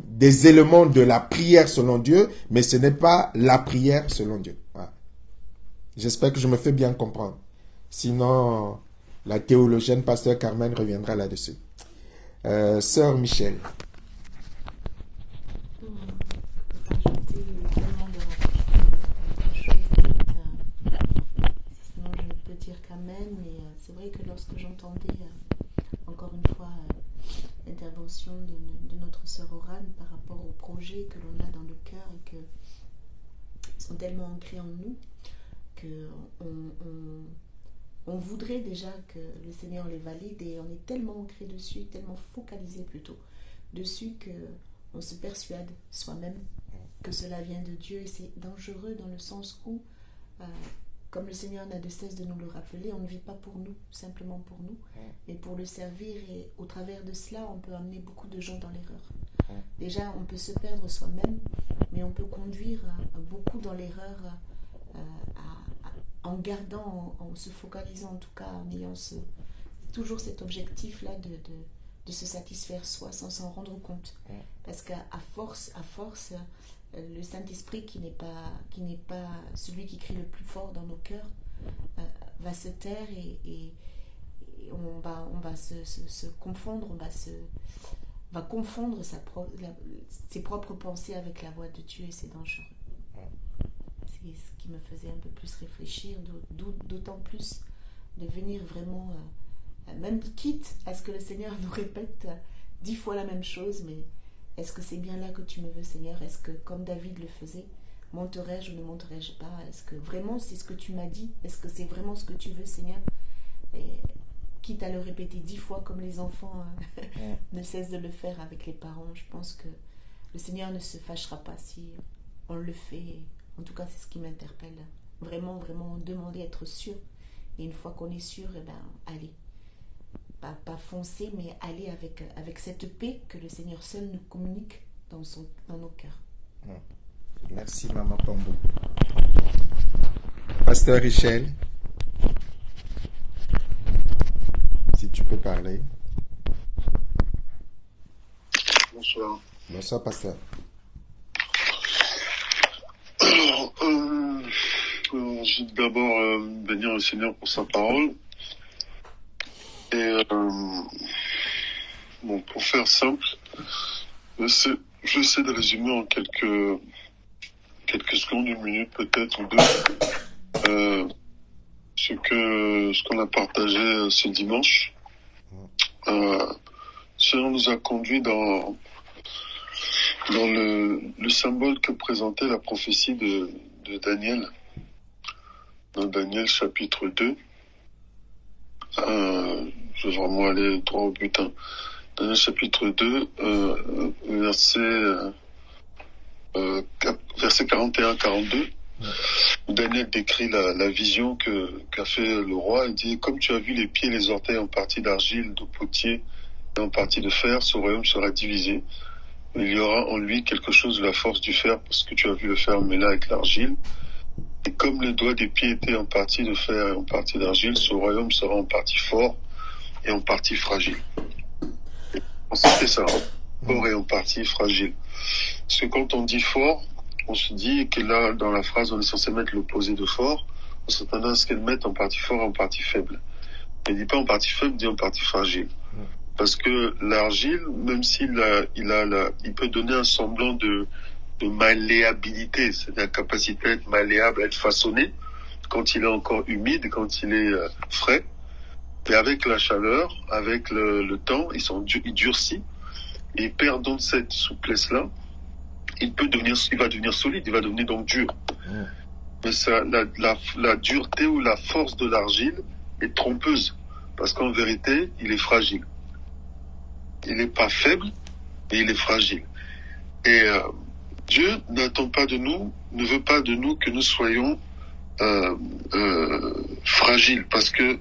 des éléments de la prière selon Dieu, mais ce n'est pas la prière selon Dieu. Voilà. J'espère que je me fais bien comprendre. Sinon, la théologienne Pasteur Carmen reviendra là-dessus. Sœur Michel. Sinon, je ne peux dire qu'amen, mais c'est vrai que lorsque j'entendais encore une fois l'intervention de notre sœur Orane par rapport aux projets que l'on a dans le cœur et que sont tellement ancrés en nous que on voudrait déjà que le Seigneur les valide et on est tellement ancré dessus, tellement focalisé plutôt dessus qu'on se persuade soi-même que cela vient de Dieu et c'est dangereux dans le sens où, comme le Seigneur n'a de cesse de nous le rappeler, on ne vit pas pour nous, simplement pour nous, mais pour le servir et au travers de cela, on peut amener beaucoup de gens dans l'erreur. Déjà, on peut se perdre soi-même, mais on peut conduire beaucoup dans l'erreur en gardant, en se focalisant en tout cas, en ayant toujours cet objectif-là de se satisfaire soi sans s'en rendre compte. Parce qu'à force, le Saint-Esprit qui n'est pas celui qui crie le plus fort dans nos cœurs va se taire et on va se confondre, va confondre ses propres pensées avec la voix de Dieu et c'est dangereux. C'est ce qui me faisait un peu plus réfléchir, d'autant plus de venir vraiment, même quitte à ce que le Seigneur nous répète 10 fois la même chose, mais est-ce que c'est bien là que tu me veux, Seigneur? Est-ce que, comme David le faisait, monterai-je ou ne monterai-je pas? Est-ce que vraiment c'est ce que tu m'as dit? Est-ce que c'est vraiment ce que tu veux, Seigneur? Et quitte à le répéter 10 fois comme les enfants ne cessent de le faire avec les parents, je pense que le Seigneur ne se fâchera pas si on le fait. En tout cas, c'est ce qui m'interpelle. Vraiment, vraiment demander à être sûr. Et une fois qu'on est sûr, allez. Pas foncer, mais aller avec cette paix que le Seigneur seul nous communique dans nos cœurs. Merci, Maman Pombo. Pasteur Richel, si tu peux parler. Bonsoir. Bonsoir, Pasteur. Je veux d'abord bénir le Seigneur pour sa parole. Et pour faire simple, j'essaie de résumer en quelques secondes, une minute peut-être ou deux, ce qu'on a partagé ce dimanche. Cela nous a conduit dans le symbole que présentait la prophétie de Daniel, dans Daniel chapitre 2. Je vais vraiment aller droit au but. Daniel chapitre 2, verset 41-42, où Daniel décrit la vision qu'a fait le roi. Il dit: comme tu as vu les pieds et les orteils en partie d'argile, de potier et en partie de fer, ce royaume sera divisé. Il y aura en lui quelque chose de la force du fer, parce que tu as vu le fer mêlé avec l'argile. Et comme les doigts des pieds étaient en partie de fer et en partie d'argile, ce royaume sera en partie fort et en partie fragile. C'était ça, fort et en partie fragile. Parce que quand on dit fort, on se dit que là, dans la phrase, on est censé mettre l'opposé de fort. s'attendant à ce qu'elle mette en partie fort, en partie faible. Elle dit pas en partie faible, elle dit en partie fragile. Parce que l'argile, même s'il il peut donner un semblant de malléabilité, c'est la capacité à être malléable, à être façonné, quand il est encore humide, quand il est frais. Et avec la chaleur, avec le temps, il durcit, et il perd donc cette souplesse-là. Il va devenir solide, il va devenir donc dur. Mais ça, la dureté ou la force de l'argile est trompeuse, parce qu'en vérité, il est fragile. Il n'est pas faible, mais il est fragile. Et Dieu n'attend pas de nous, ne veut pas de nous que nous soyons fragiles, parce que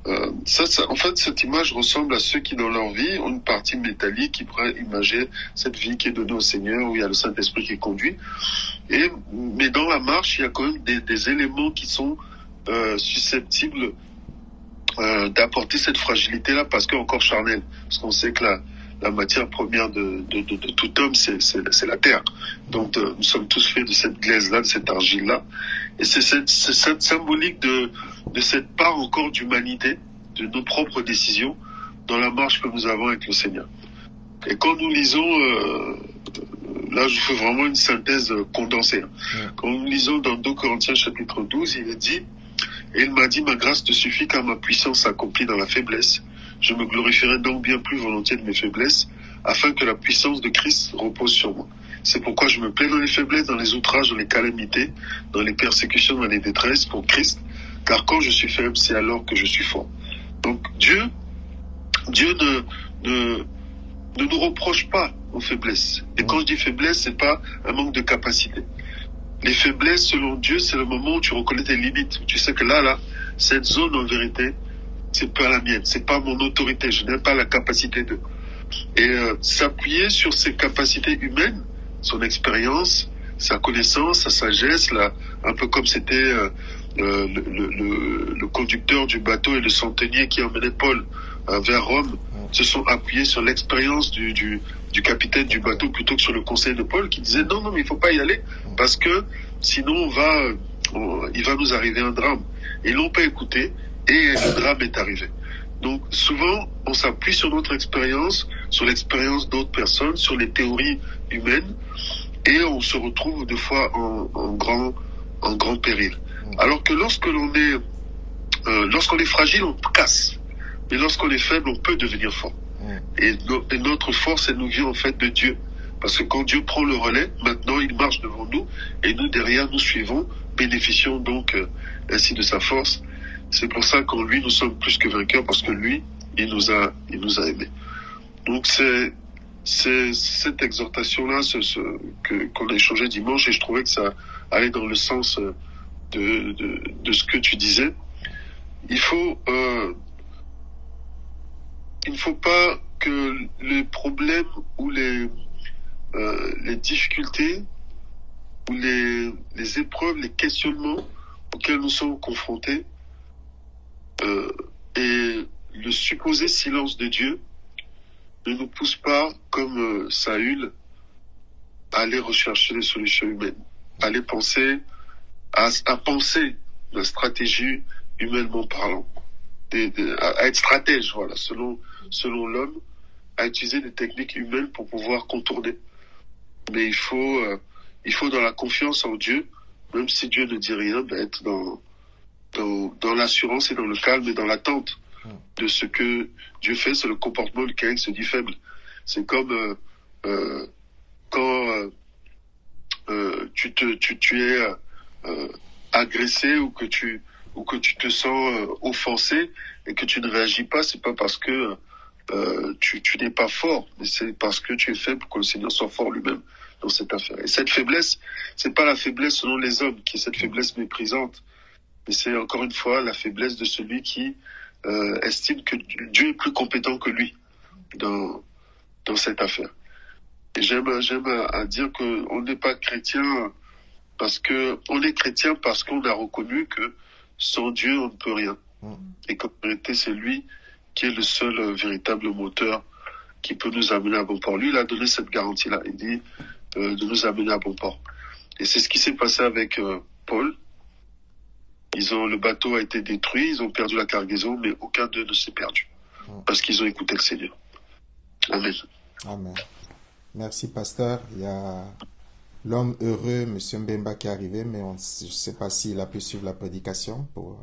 en fait, cette image ressemble à ceux qui, dans leur vie, ont une partie métallique qui pourrait imaginer cette vie qui est donnée au Seigneur, où il y a le Saint-Esprit qui conduit. Mais dans la marche, il y a quand même des éléments qui sont susceptibles d'apporter cette fragilité-là, parce qu'elle est encore charnelle. Parce qu'on sait que la matière première de tout homme, c'est la terre. Donc, nous sommes tous faits de cette glaise-là, de cette argile-là. Et c'est cette symbolique de cette part encore d'humanité, de nos propres décisions, dans la marche que nous avons avec le Seigneur. Et quand nous lisons, là je fais vraiment une synthèse condensée. Quand nous lisons dans 2 Corinthiens chapitre 12, il est dit, et il m'a dit, ma grâce te suffit car ma puissance s'accomplit dans la faiblesse. Je me glorifierai donc bien plus volontiers de mes faiblesses, afin que la puissance de Christ repose sur moi. C'est pourquoi je me plais dans les faiblesses, dans les outrages, dans les calamités, dans les persécutions, dans les détresses pour Christ, car quand je suis faible, c'est alors que je suis fort. Donc Dieu ne nous reproche pas nos faiblesses. Et quand je dis faiblesse, c'est pas un manque de capacité. Les faiblesses, selon Dieu, c'est le moment où tu reconnais tes limites. Où tu sais que là, cette zone, en vérité, c'est pas la mienne, c'est pas mon autorité, je n'ai pas la capacité de. Et s'appuyer sur ses capacités humaines, son expérience, sa connaissance, sa sagesse, là, un peu comme c'était le conducteur du bateau et le centenier qui emmenait Paul vers Rome, se sont appuyés sur l'expérience du capitaine du bateau plutôt que sur le conseil de Paul qui disait non, mais il faut pas y aller parce que sinon il va nous arriver un drame. Et ils l'ont pas écouté et le drame est arrivé. Donc souvent on s'appuie sur notre expérience, sur l'expérience d'autres personnes, sur les théories humaines et on se retrouve des fois en grand péril. Alors que lorsqu'on est fragile, on casse. Mais lorsqu'on est faible, on peut devenir fort. Et notre force, elle nous vient en fait de Dieu. Parce que quand Dieu prend le relais, maintenant il marche devant nous et nous derrière nous suivons, bénéficions donc ainsi de sa force. C'est pour ça qu'en lui nous sommes plus que vainqueurs parce que lui, il nous a aimés. Donc c'est cette exhortation-là qu'on a échangé dimanche et je trouvais que ça allait dans le sens de ce que tu disais. Il ne faut pas que les problèmes ou les difficultés ou les épreuves, les questionnements auxquels nous sommes confrontés et le supposé silence de Dieu ne nous pousse pas, comme Saül, à aller rechercher les solutions humaines, à aller penser, à penser la stratégie humainement parlant, à être stratège, voilà, selon l'homme, à utiliser des techniques humaines pour pouvoir contourner. Mais il faut dans la confiance en Dieu, même si Dieu ne dit rien, être dans l'assurance et dans le calme et dans l'attente de ce que Dieu fait. C'est le comportement duquel il se dit faible. C'est comme quand tu es agressé ou que tu te sens offensé et que tu ne réagis pas, c'est pas parce que tu n'es pas fort, mais c'est parce que tu es faible pour que le Seigneur soit fort lui-même dans cette affaire. Et cette faiblesse, c'est pas la faiblesse selon les hommes, qui est cette faiblesse méprisante, mais c'est encore une fois la faiblesse de celui qui estime que Dieu est plus compétent que lui dans cette affaire. Et j'aime à dire qu'on n'est pas chrétien on est chrétien parce qu'on a reconnu que sans Dieu on ne peut rien. Et qu'en vérité c'est lui qui est le seul véritable moteur qui peut nous amener à bon port. Lui, il a donné cette garantie-là. Il dit de nous amener à bon port. Et c'est ce qui s'est passé avec Paul. Il le bateau a été détruit, ils ont perdu la cargaison, mais aucun d'eux ne s'est perdu. Parce qu'ils ont écouté le Seigneur. Amen. Amen. Merci, pasteur. Il y a l'homme heureux, M. Mbemba, qui est arrivé, mais je ne sais pas s'il a pu suivre la prédication. Bon.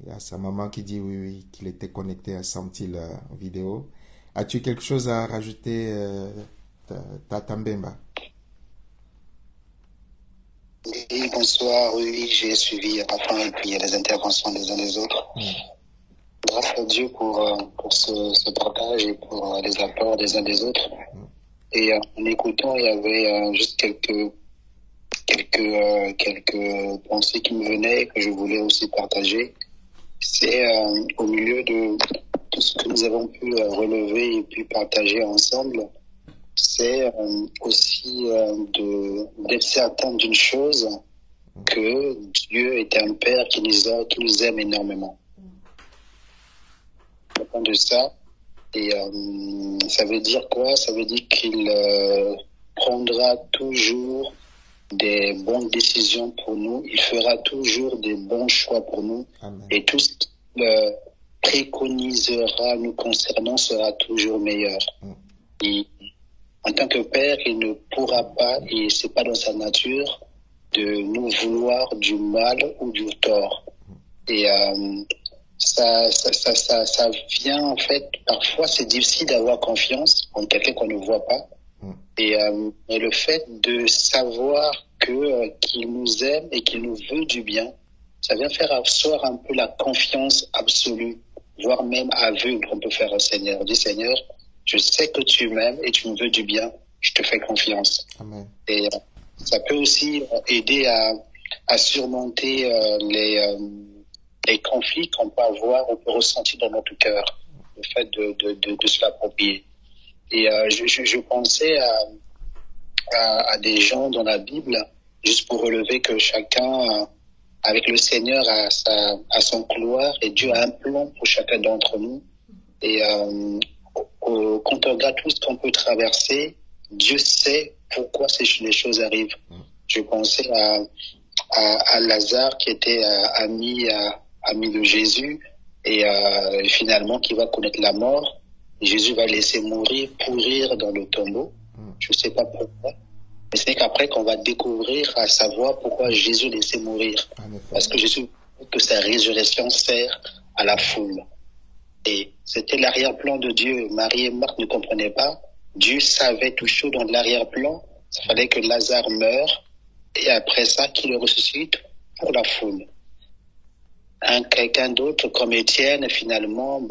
Il y a sa maman qui dit oui, qu'il était connecté à Samtil vidéo. As-tu quelque chose à rajouter, Tata Mbemba? Oui, bonsoir. Oui, j'ai suivi enfin et puis les interventions des uns des autres. Grâce à Dieu pour ce partage et pour les apports des uns des autres. Et en écoutant, il y avait juste quelques pensées qui me venaient que je voulais aussi partager. C'est au milieu de tout ce que nous avons pu relever et puis partager ensemble, c'est aussi d'être certain d'une chose, que Dieu est un Père qui nous aime énormément. De ça, et ça veut dire quoi? Ça veut dire qu'il prendra toujours des bonnes décisions pour nous, il fera toujours des bons choix pour nous. Amen. Et tout ce qu'il préconisera nous concernant sera toujours meilleur. Et en tant que Père, il ne pourra pas, et c'est pas dans sa nature, de nous vouloir du mal ou du tort. Et ça vient, en fait, parfois c'est difficile d'avoir confiance en quelqu'un qu'on ne voit pas. Et le fait de savoir qu'il nous aime et qu'il nous veut du bien, ça vient faire asseoir un peu la confiance absolue, voire même aveugle qu'on peut faire au Seigneur. Dis Seigneur, je sais que tu m'aimes et tu me veux du bien, je te fais confiance. Amen. Et ça peut aussi aider à surmonter les conflits qu'on peut avoir, on peut ressentir dans notre cœur, le fait de se l'approprier. Et je pensais à des gens dans la Bible, juste pour relever que chacun, avec le Seigneur, a son couloir, et Dieu a un plan pour chacun d'entre nous. Et quand on regarde tout ce qu'on peut traverser, Dieu sait pourquoi les choses arrivent. Je pensais à Lazare qui était ami de Jésus et finalement qui va connaître la mort. Jésus va laisser pourrir dans le tombeau. Je ne sais pas pourquoi. Mais ce n'est qu'après qu'on va découvrir à savoir pourquoi Jésus laissait mourir. Parce que Jésus, que sa résurrection sert à la foule. Et c'était l'arrière-plan de Dieu. Marie et Marthe ne comprenaient pas. Dieu savait tout chaud dans l'arrière-plan. Il fallait que Lazare meure et après ça qu'il le ressuscite pour la foule. Quelqu'un d'autre comme Étienne, finalement,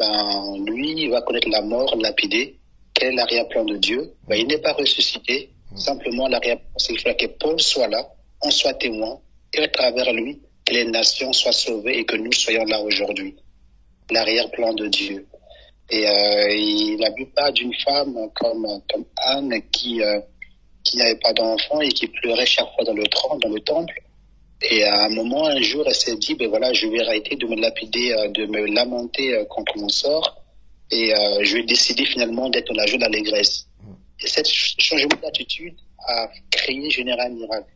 lui, il va connaître la mort lapidée. Quel est l'arrière-plan de Dieu? Il n'est pas ressuscité. Simplement, l'arrière-plan, c'est qu'il faut que Paul soit là, on soit témoin, et à travers lui, que les nations soient sauvées et que nous soyons là aujourd'hui. L'arrière-plan de Dieu. Et la plupart d'une femme comme Anne qui n'avait pas d'enfant et qui pleurait chaque fois dans le temple. Et à un moment, un jour, elle s'est dit, je vais arrêter de me lapider, de me lamenter contre mon sort, et je vais décider finalement d'être dans la joie d'allégresse. Et ce changement d'attitude a créé Général Miracle.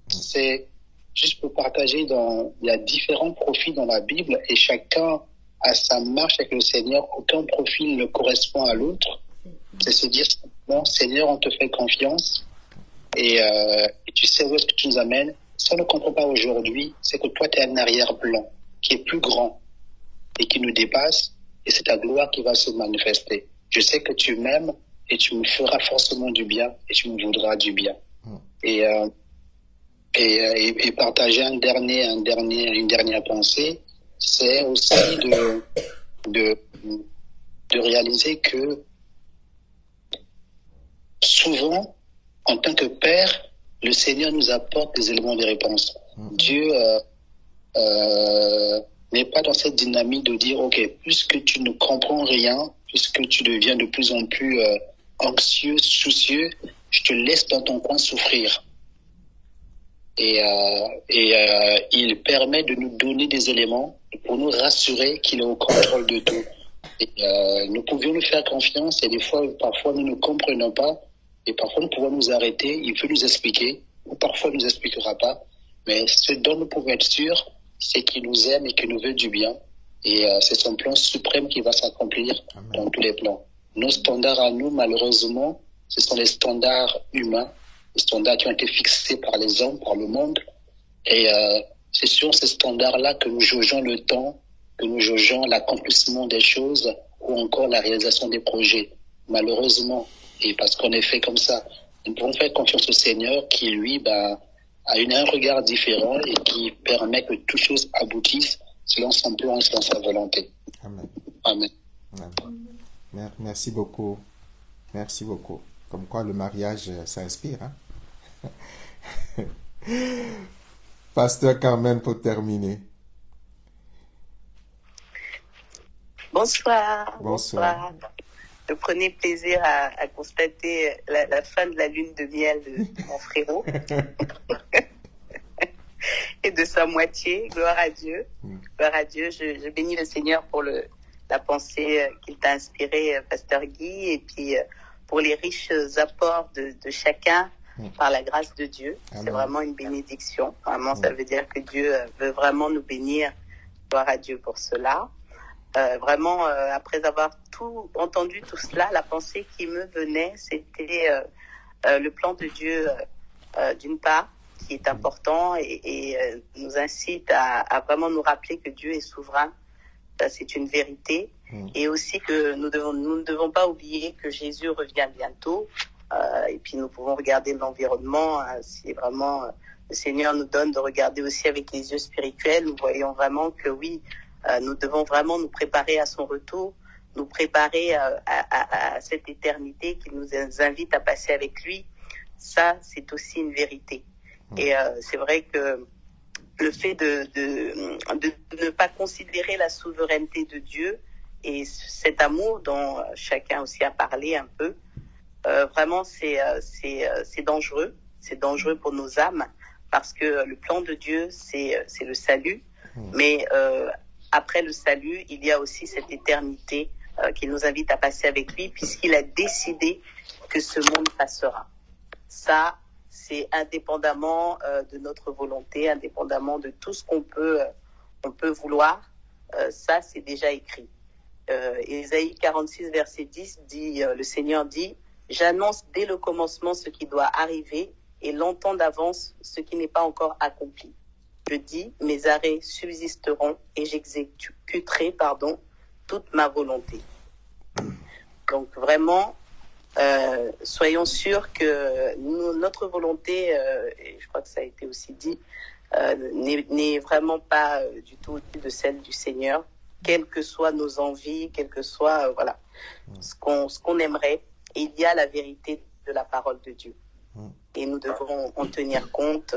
C'est juste pour partager, il y a différents profils dans la Bible, et chacun a sa marche avec le Seigneur. Aucun profil ne correspond à l'autre. C'est se dire simplement, Seigneur, on te fait confiance, et tu sais où est-ce que tu nous amènes. Si on ne comprend pas aujourd'hui, c'est que toi, tu as un arrière-plan qui est plus grand et qui nous dépasse, et c'est ta gloire qui va se manifester. Je sais que tu m'aimes et tu me feras forcément du bien et tu me voudras du bien. Et partager une dernière pensée, c'est aussi de réaliser que souvent, en tant que père, le Seigneur nous apporte des éléments de réponse. Dieu n'est pas dans cette dynamique de dire, OK, puisque tu ne comprends rien, puisque tu deviens de plus en plus anxieux, soucieux, je te laisse dans ton coin souffrir. Et il permet de nous donner des éléments pour nous rassurer qu'il est au contrôle de tout. Et, nous pouvions nous faire confiance, et des fois, parfois, nous ne comprenons pas. Et parfois, nous pouvons nous arrêter, il veut nous expliquer, ou parfois, il ne nous expliquera pas. Mais ce dont nous pouvons être sûrs, c'est qu'il nous aime et qu'il nous veut du bien. Et c'est son plan suprême qui va s'accomplir dans tous les plans. Nos standards à nous, malheureusement, ce sont les standards humains, les standards qui ont été fixés par les hommes, par le monde. Et c'est sur ces standards-là que nous jaugeons le temps, que nous jaugeons l'accomplissement des choses ou encore la réalisation des projets. Malheureusement, et parce qu'on est fait comme ça, nous pouvons faire confiance au Seigneur qui, lui, a un regard différent et qui permet que toutes choses aboutissent selon son plan et selon sa volonté. Amen. Amen. Amen. Merci beaucoup. Merci beaucoup. Comme quoi le mariage, ça inspire. Hein? Pasteur Carmen, pour terminer. Bonsoir. Bonsoir. Je prenais plaisir à constater la fin de la lune de miel de mon frérot et de sa moitié. Gloire à Dieu. Gloire à Dieu. Je bénis le Seigneur pour la pensée qu'il t'a inspirée, Pasteur Guy, et puis pour les riches apports de chacun par la grâce de Dieu. Amen. C'est vraiment une bénédiction. Vraiment, ça veut dire que Dieu veut vraiment nous bénir. Gloire à Dieu pour cela. Vraiment, après avoir entendu tout cela, la pensée qui me venait, c'était le plan de Dieu, d'une part, qui est important et nous incite à vraiment nous rappeler que Dieu est souverain. C'est une vérité. Et aussi que nous ne devons pas oublier que Jésus revient bientôt. Et puis nous pouvons regarder l'environnement. Si vraiment le Seigneur nous donne de regarder aussi avec les yeux spirituels, nous voyons vraiment que oui, nous devons vraiment nous préparer à son retour, nous préparer à cette éternité qu'il nous invite à passer avec lui. Ça, c'est aussi une vérité. Et c'est vrai que le fait de ne pas considérer la souveraineté de Dieu et cet amour dont chacun aussi a parlé un peu, vraiment c'est dangereux. C'est dangereux pour nos âmes parce que le plan de Dieu, c'est le salut. Mais après le salut, il y a aussi cette éternité qu'il nous invite à passer avec lui puisqu'il a décidé que ce monde passera. Ça, c'est indépendamment de notre volonté, indépendamment de tout ce qu'on peut vouloir. Ça, c'est déjà écrit. Ésaïe 46, verset 10, le Seigneur dit « J'annonce dès le commencement ce qui doit arriver et longtemps d'avance ce qui n'est pas encore accompli. Je dis, mes arrêts subsisteront et j'exécuterai, toute ma volonté. » Donc vraiment, soyons sûrs que notre volonté, et je crois que ça a été aussi dit, n'est vraiment pas du tout au-dessus de celle du Seigneur, quelles que soient nos envies, quel que soit ce qu'on aimerait. Et il y a la vérité de la parole de Dieu. Et nous devons en tenir compte.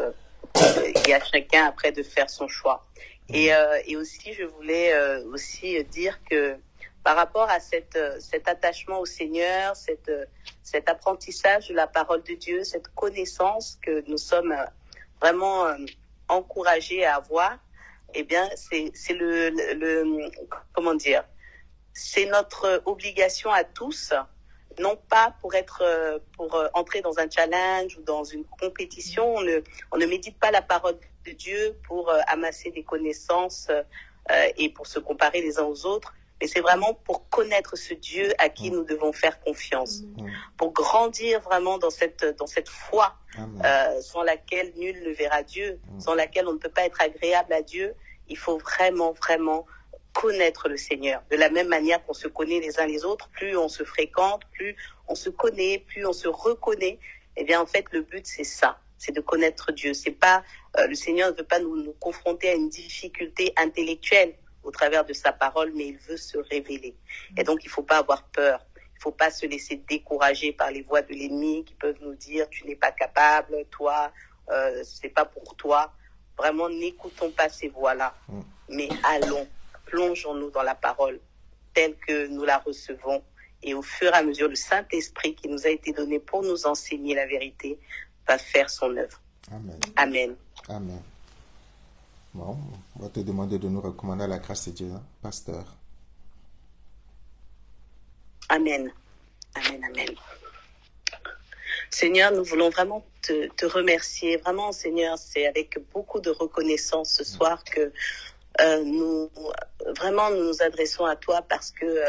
Il y a chacun après de faire son choix. Et aussi, je voulais aussi dire que par rapport à cet attachement au Seigneur, cet apprentissage de la parole de Dieu, cette connaissance que nous sommes vraiment encouragés à avoir, eh bien, c'est comment dire, c'est notre obligation à tous, non pas pour entrer dans un challenge ou dans une compétition. On ne médite pas la parole de Dieu pour amasser des connaissances et pour se comparer les uns aux autres. Mais c'est vraiment pour connaître ce Dieu à qui nous devons faire confiance, pour grandir vraiment dans cette foi sans laquelle nul ne verra Dieu, sans laquelle on ne peut pas être agréable à Dieu. Il faut vraiment, vraiment connaître le Seigneur. De la même manière qu'on se connaît les uns les autres, plus on se fréquente, plus on se connaît, plus on se reconnaît. Eh bien, en fait, le but, c'est ça, c'est de connaître Dieu. C'est pas le Seigneur ne veut pas nous confronter à une difficulté intellectuelle au travers de sa parole, mais il veut se révéler. Et donc, il faut pas avoir peur. Il faut pas se laisser décourager par les voix de l'ennemi qui peuvent nous dire tu n'es pas capable, toi, c'est pas pour toi. Vraiment, n'écoutons pas ces voix-là, mais allons, plongeons-nous dans la parole telle que nous la recevons. Et au fur et à mesure, le Saint-Esprit qui nous a été donné pour nous enseigner la vérité va faire son œuvre. Amen. Amen. Amen. Bon, on va te demander de nous recommander la grâce de Dieu, hein, pasteur. Amen. Amen, amen. Seigneur, nous voulons vraiment te remercier. Vraiment, Seigneur, c'est avec beaucoup de reconnaissance ce soir que nous nous adressons à toi parce que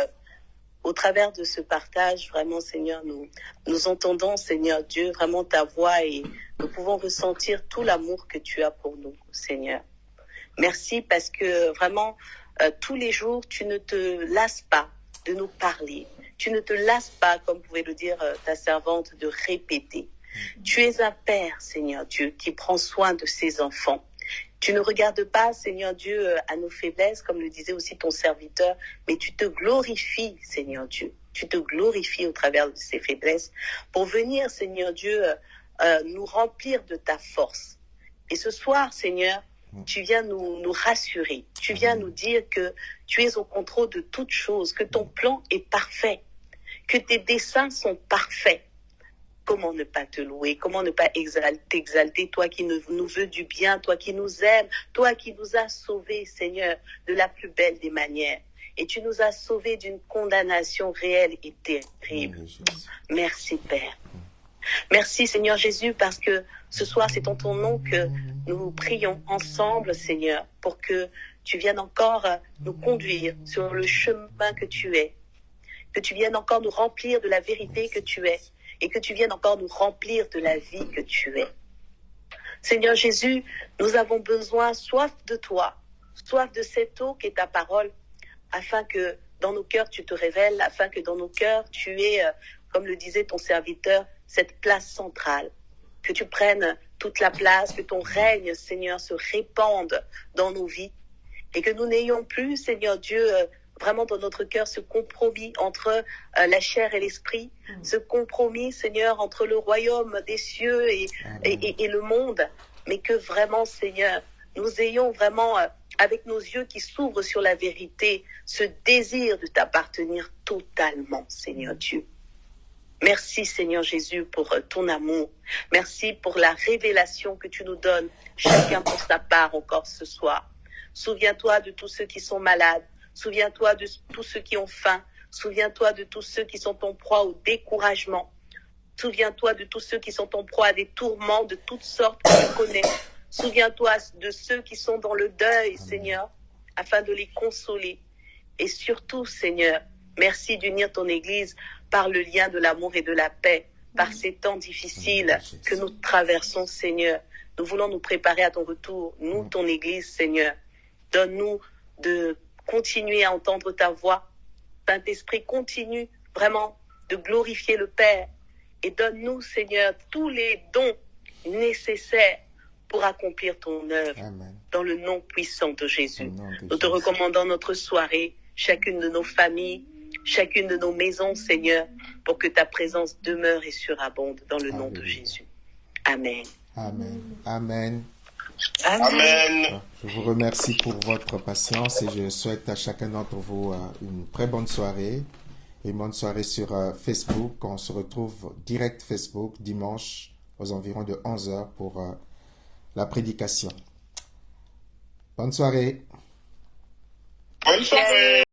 au travers de ce partage, vraiment, Seigneur, nous entendons, Seigneur Dieu, vraiment ta voix et nous pouvons ressentir tout l'amour que tu as pour nous, Seigneur. Merci parce que vraiment, tous les jours, tu ne te lasses pas de nous parler. Tu ne te lasses pas, comme pouvait le dire ta servante, de répéter. Tu es un Père, Seigneur Dieu, qui prend soin de ses enfants. Tu ne regardes pas, Seigneur Dieu, à nos faiblesses, comme le disait aussi ton serviteur, mais tu te glorifies, Seigneur Dieu. Tu te glorifies au travers de ces faiblesses pour venir, Seigneur Dieu, nous remplir de ta force. Et ce soir, Seigneur, tu viens nous rassurer. Tu viens nous dire que tu es au contrôle de toutes choses, que ton plan est parfait, que tes desseins sont parfaits. Comment ne pas te louer? Comment ne pas t'exalter, toi qui nous veux du bien, toi qui nous aimes, toi qui nous as sauvés, Seigneur, de la plus belle des manières. Et tu nous as sauvés d'une condamnation réelle et terrible. Merci, Père. Merci, Seigneur Jésus, parce que ce soir, c'est en ton nom que nous prions ensemble, Seigneur, pour que tu viennes encore nous conduire sur le chemin que tu es, que tu viennes encore nous remplir de la vérité que tu es, et que tu viennes encore nous remplir de la vie que tu es. Seigneur Jésus, nous avons besoin, soif de toi, soif de cette eau qui est ta parole, afin que dans nos cœurs tu te révèles, afin que dans nos cœurs tu aies, comme le disait ton serviteur, cette place centrale, que tu prennes toute la place, que ton règne, Seigneur, se répande dans nos vies, et que nous n'ayons plus, Seigneur Dieu, vraiment dans notre cœur ce compromis entre la chair et l'esprit, ce compromis, Seigneur, entre le royaume des cieux et le monde, mais que vraiment, Seigneur, nous ayons vraiment, avec nos yeux qui s'ouvrent sur la vérité, ce désir de t'appartenir totalement, Seigneur Dieu. Merci, Seigneur Jésus, pour ton amour. Merci pour la révélation que tu nous donnes, chacun pour sa part encore ce soir. Souviens-toi de tous ceux qui sont malades. Souviens-toi de tous ceux qui ont faim. Souviens-toi de tous ceux qui sont en proie au découragement. Souviens-toi de tous ceux qui sont en proie à des tourments de toutes sortes que tu connais. Souviens-toi de ceux qui sont dans le deuil, Seigneur, afin de les consoler. Et surtout, Seigneur, merci d'unir ton Église par le lien de l'amour et de la paix, par ces temps difficiles que nous traversons, Seigneur. Nous voulons nous préparer à ton retour, nous, ton Église, Seigneur. Donne-nous de continuer à entendre ta voix. Saint-Esprit, continue vraiment de glorifier le Père et donne-nous, Seigneur, tous les dons nécessaires pour accomplir ton œuvre. Amen. Dans le nom puissant de Jésus. Nous te recommandons notre soirée, chacune de nos familles, chacune de nos maisons, Seigneur, pour que ta présence demeure et surabonde dans le nom de Jésus. Amen. Amen. Amen. Amen. Je vous remercie pour votre patience et je souhaite à chacun d'entre vous une très bonne soirée. Et une bonne soirée sur Facebook. On se retrouve direct Facebook dimanche aux environs de 11h pour la prédication. Bonne soirée. Bonne soirée.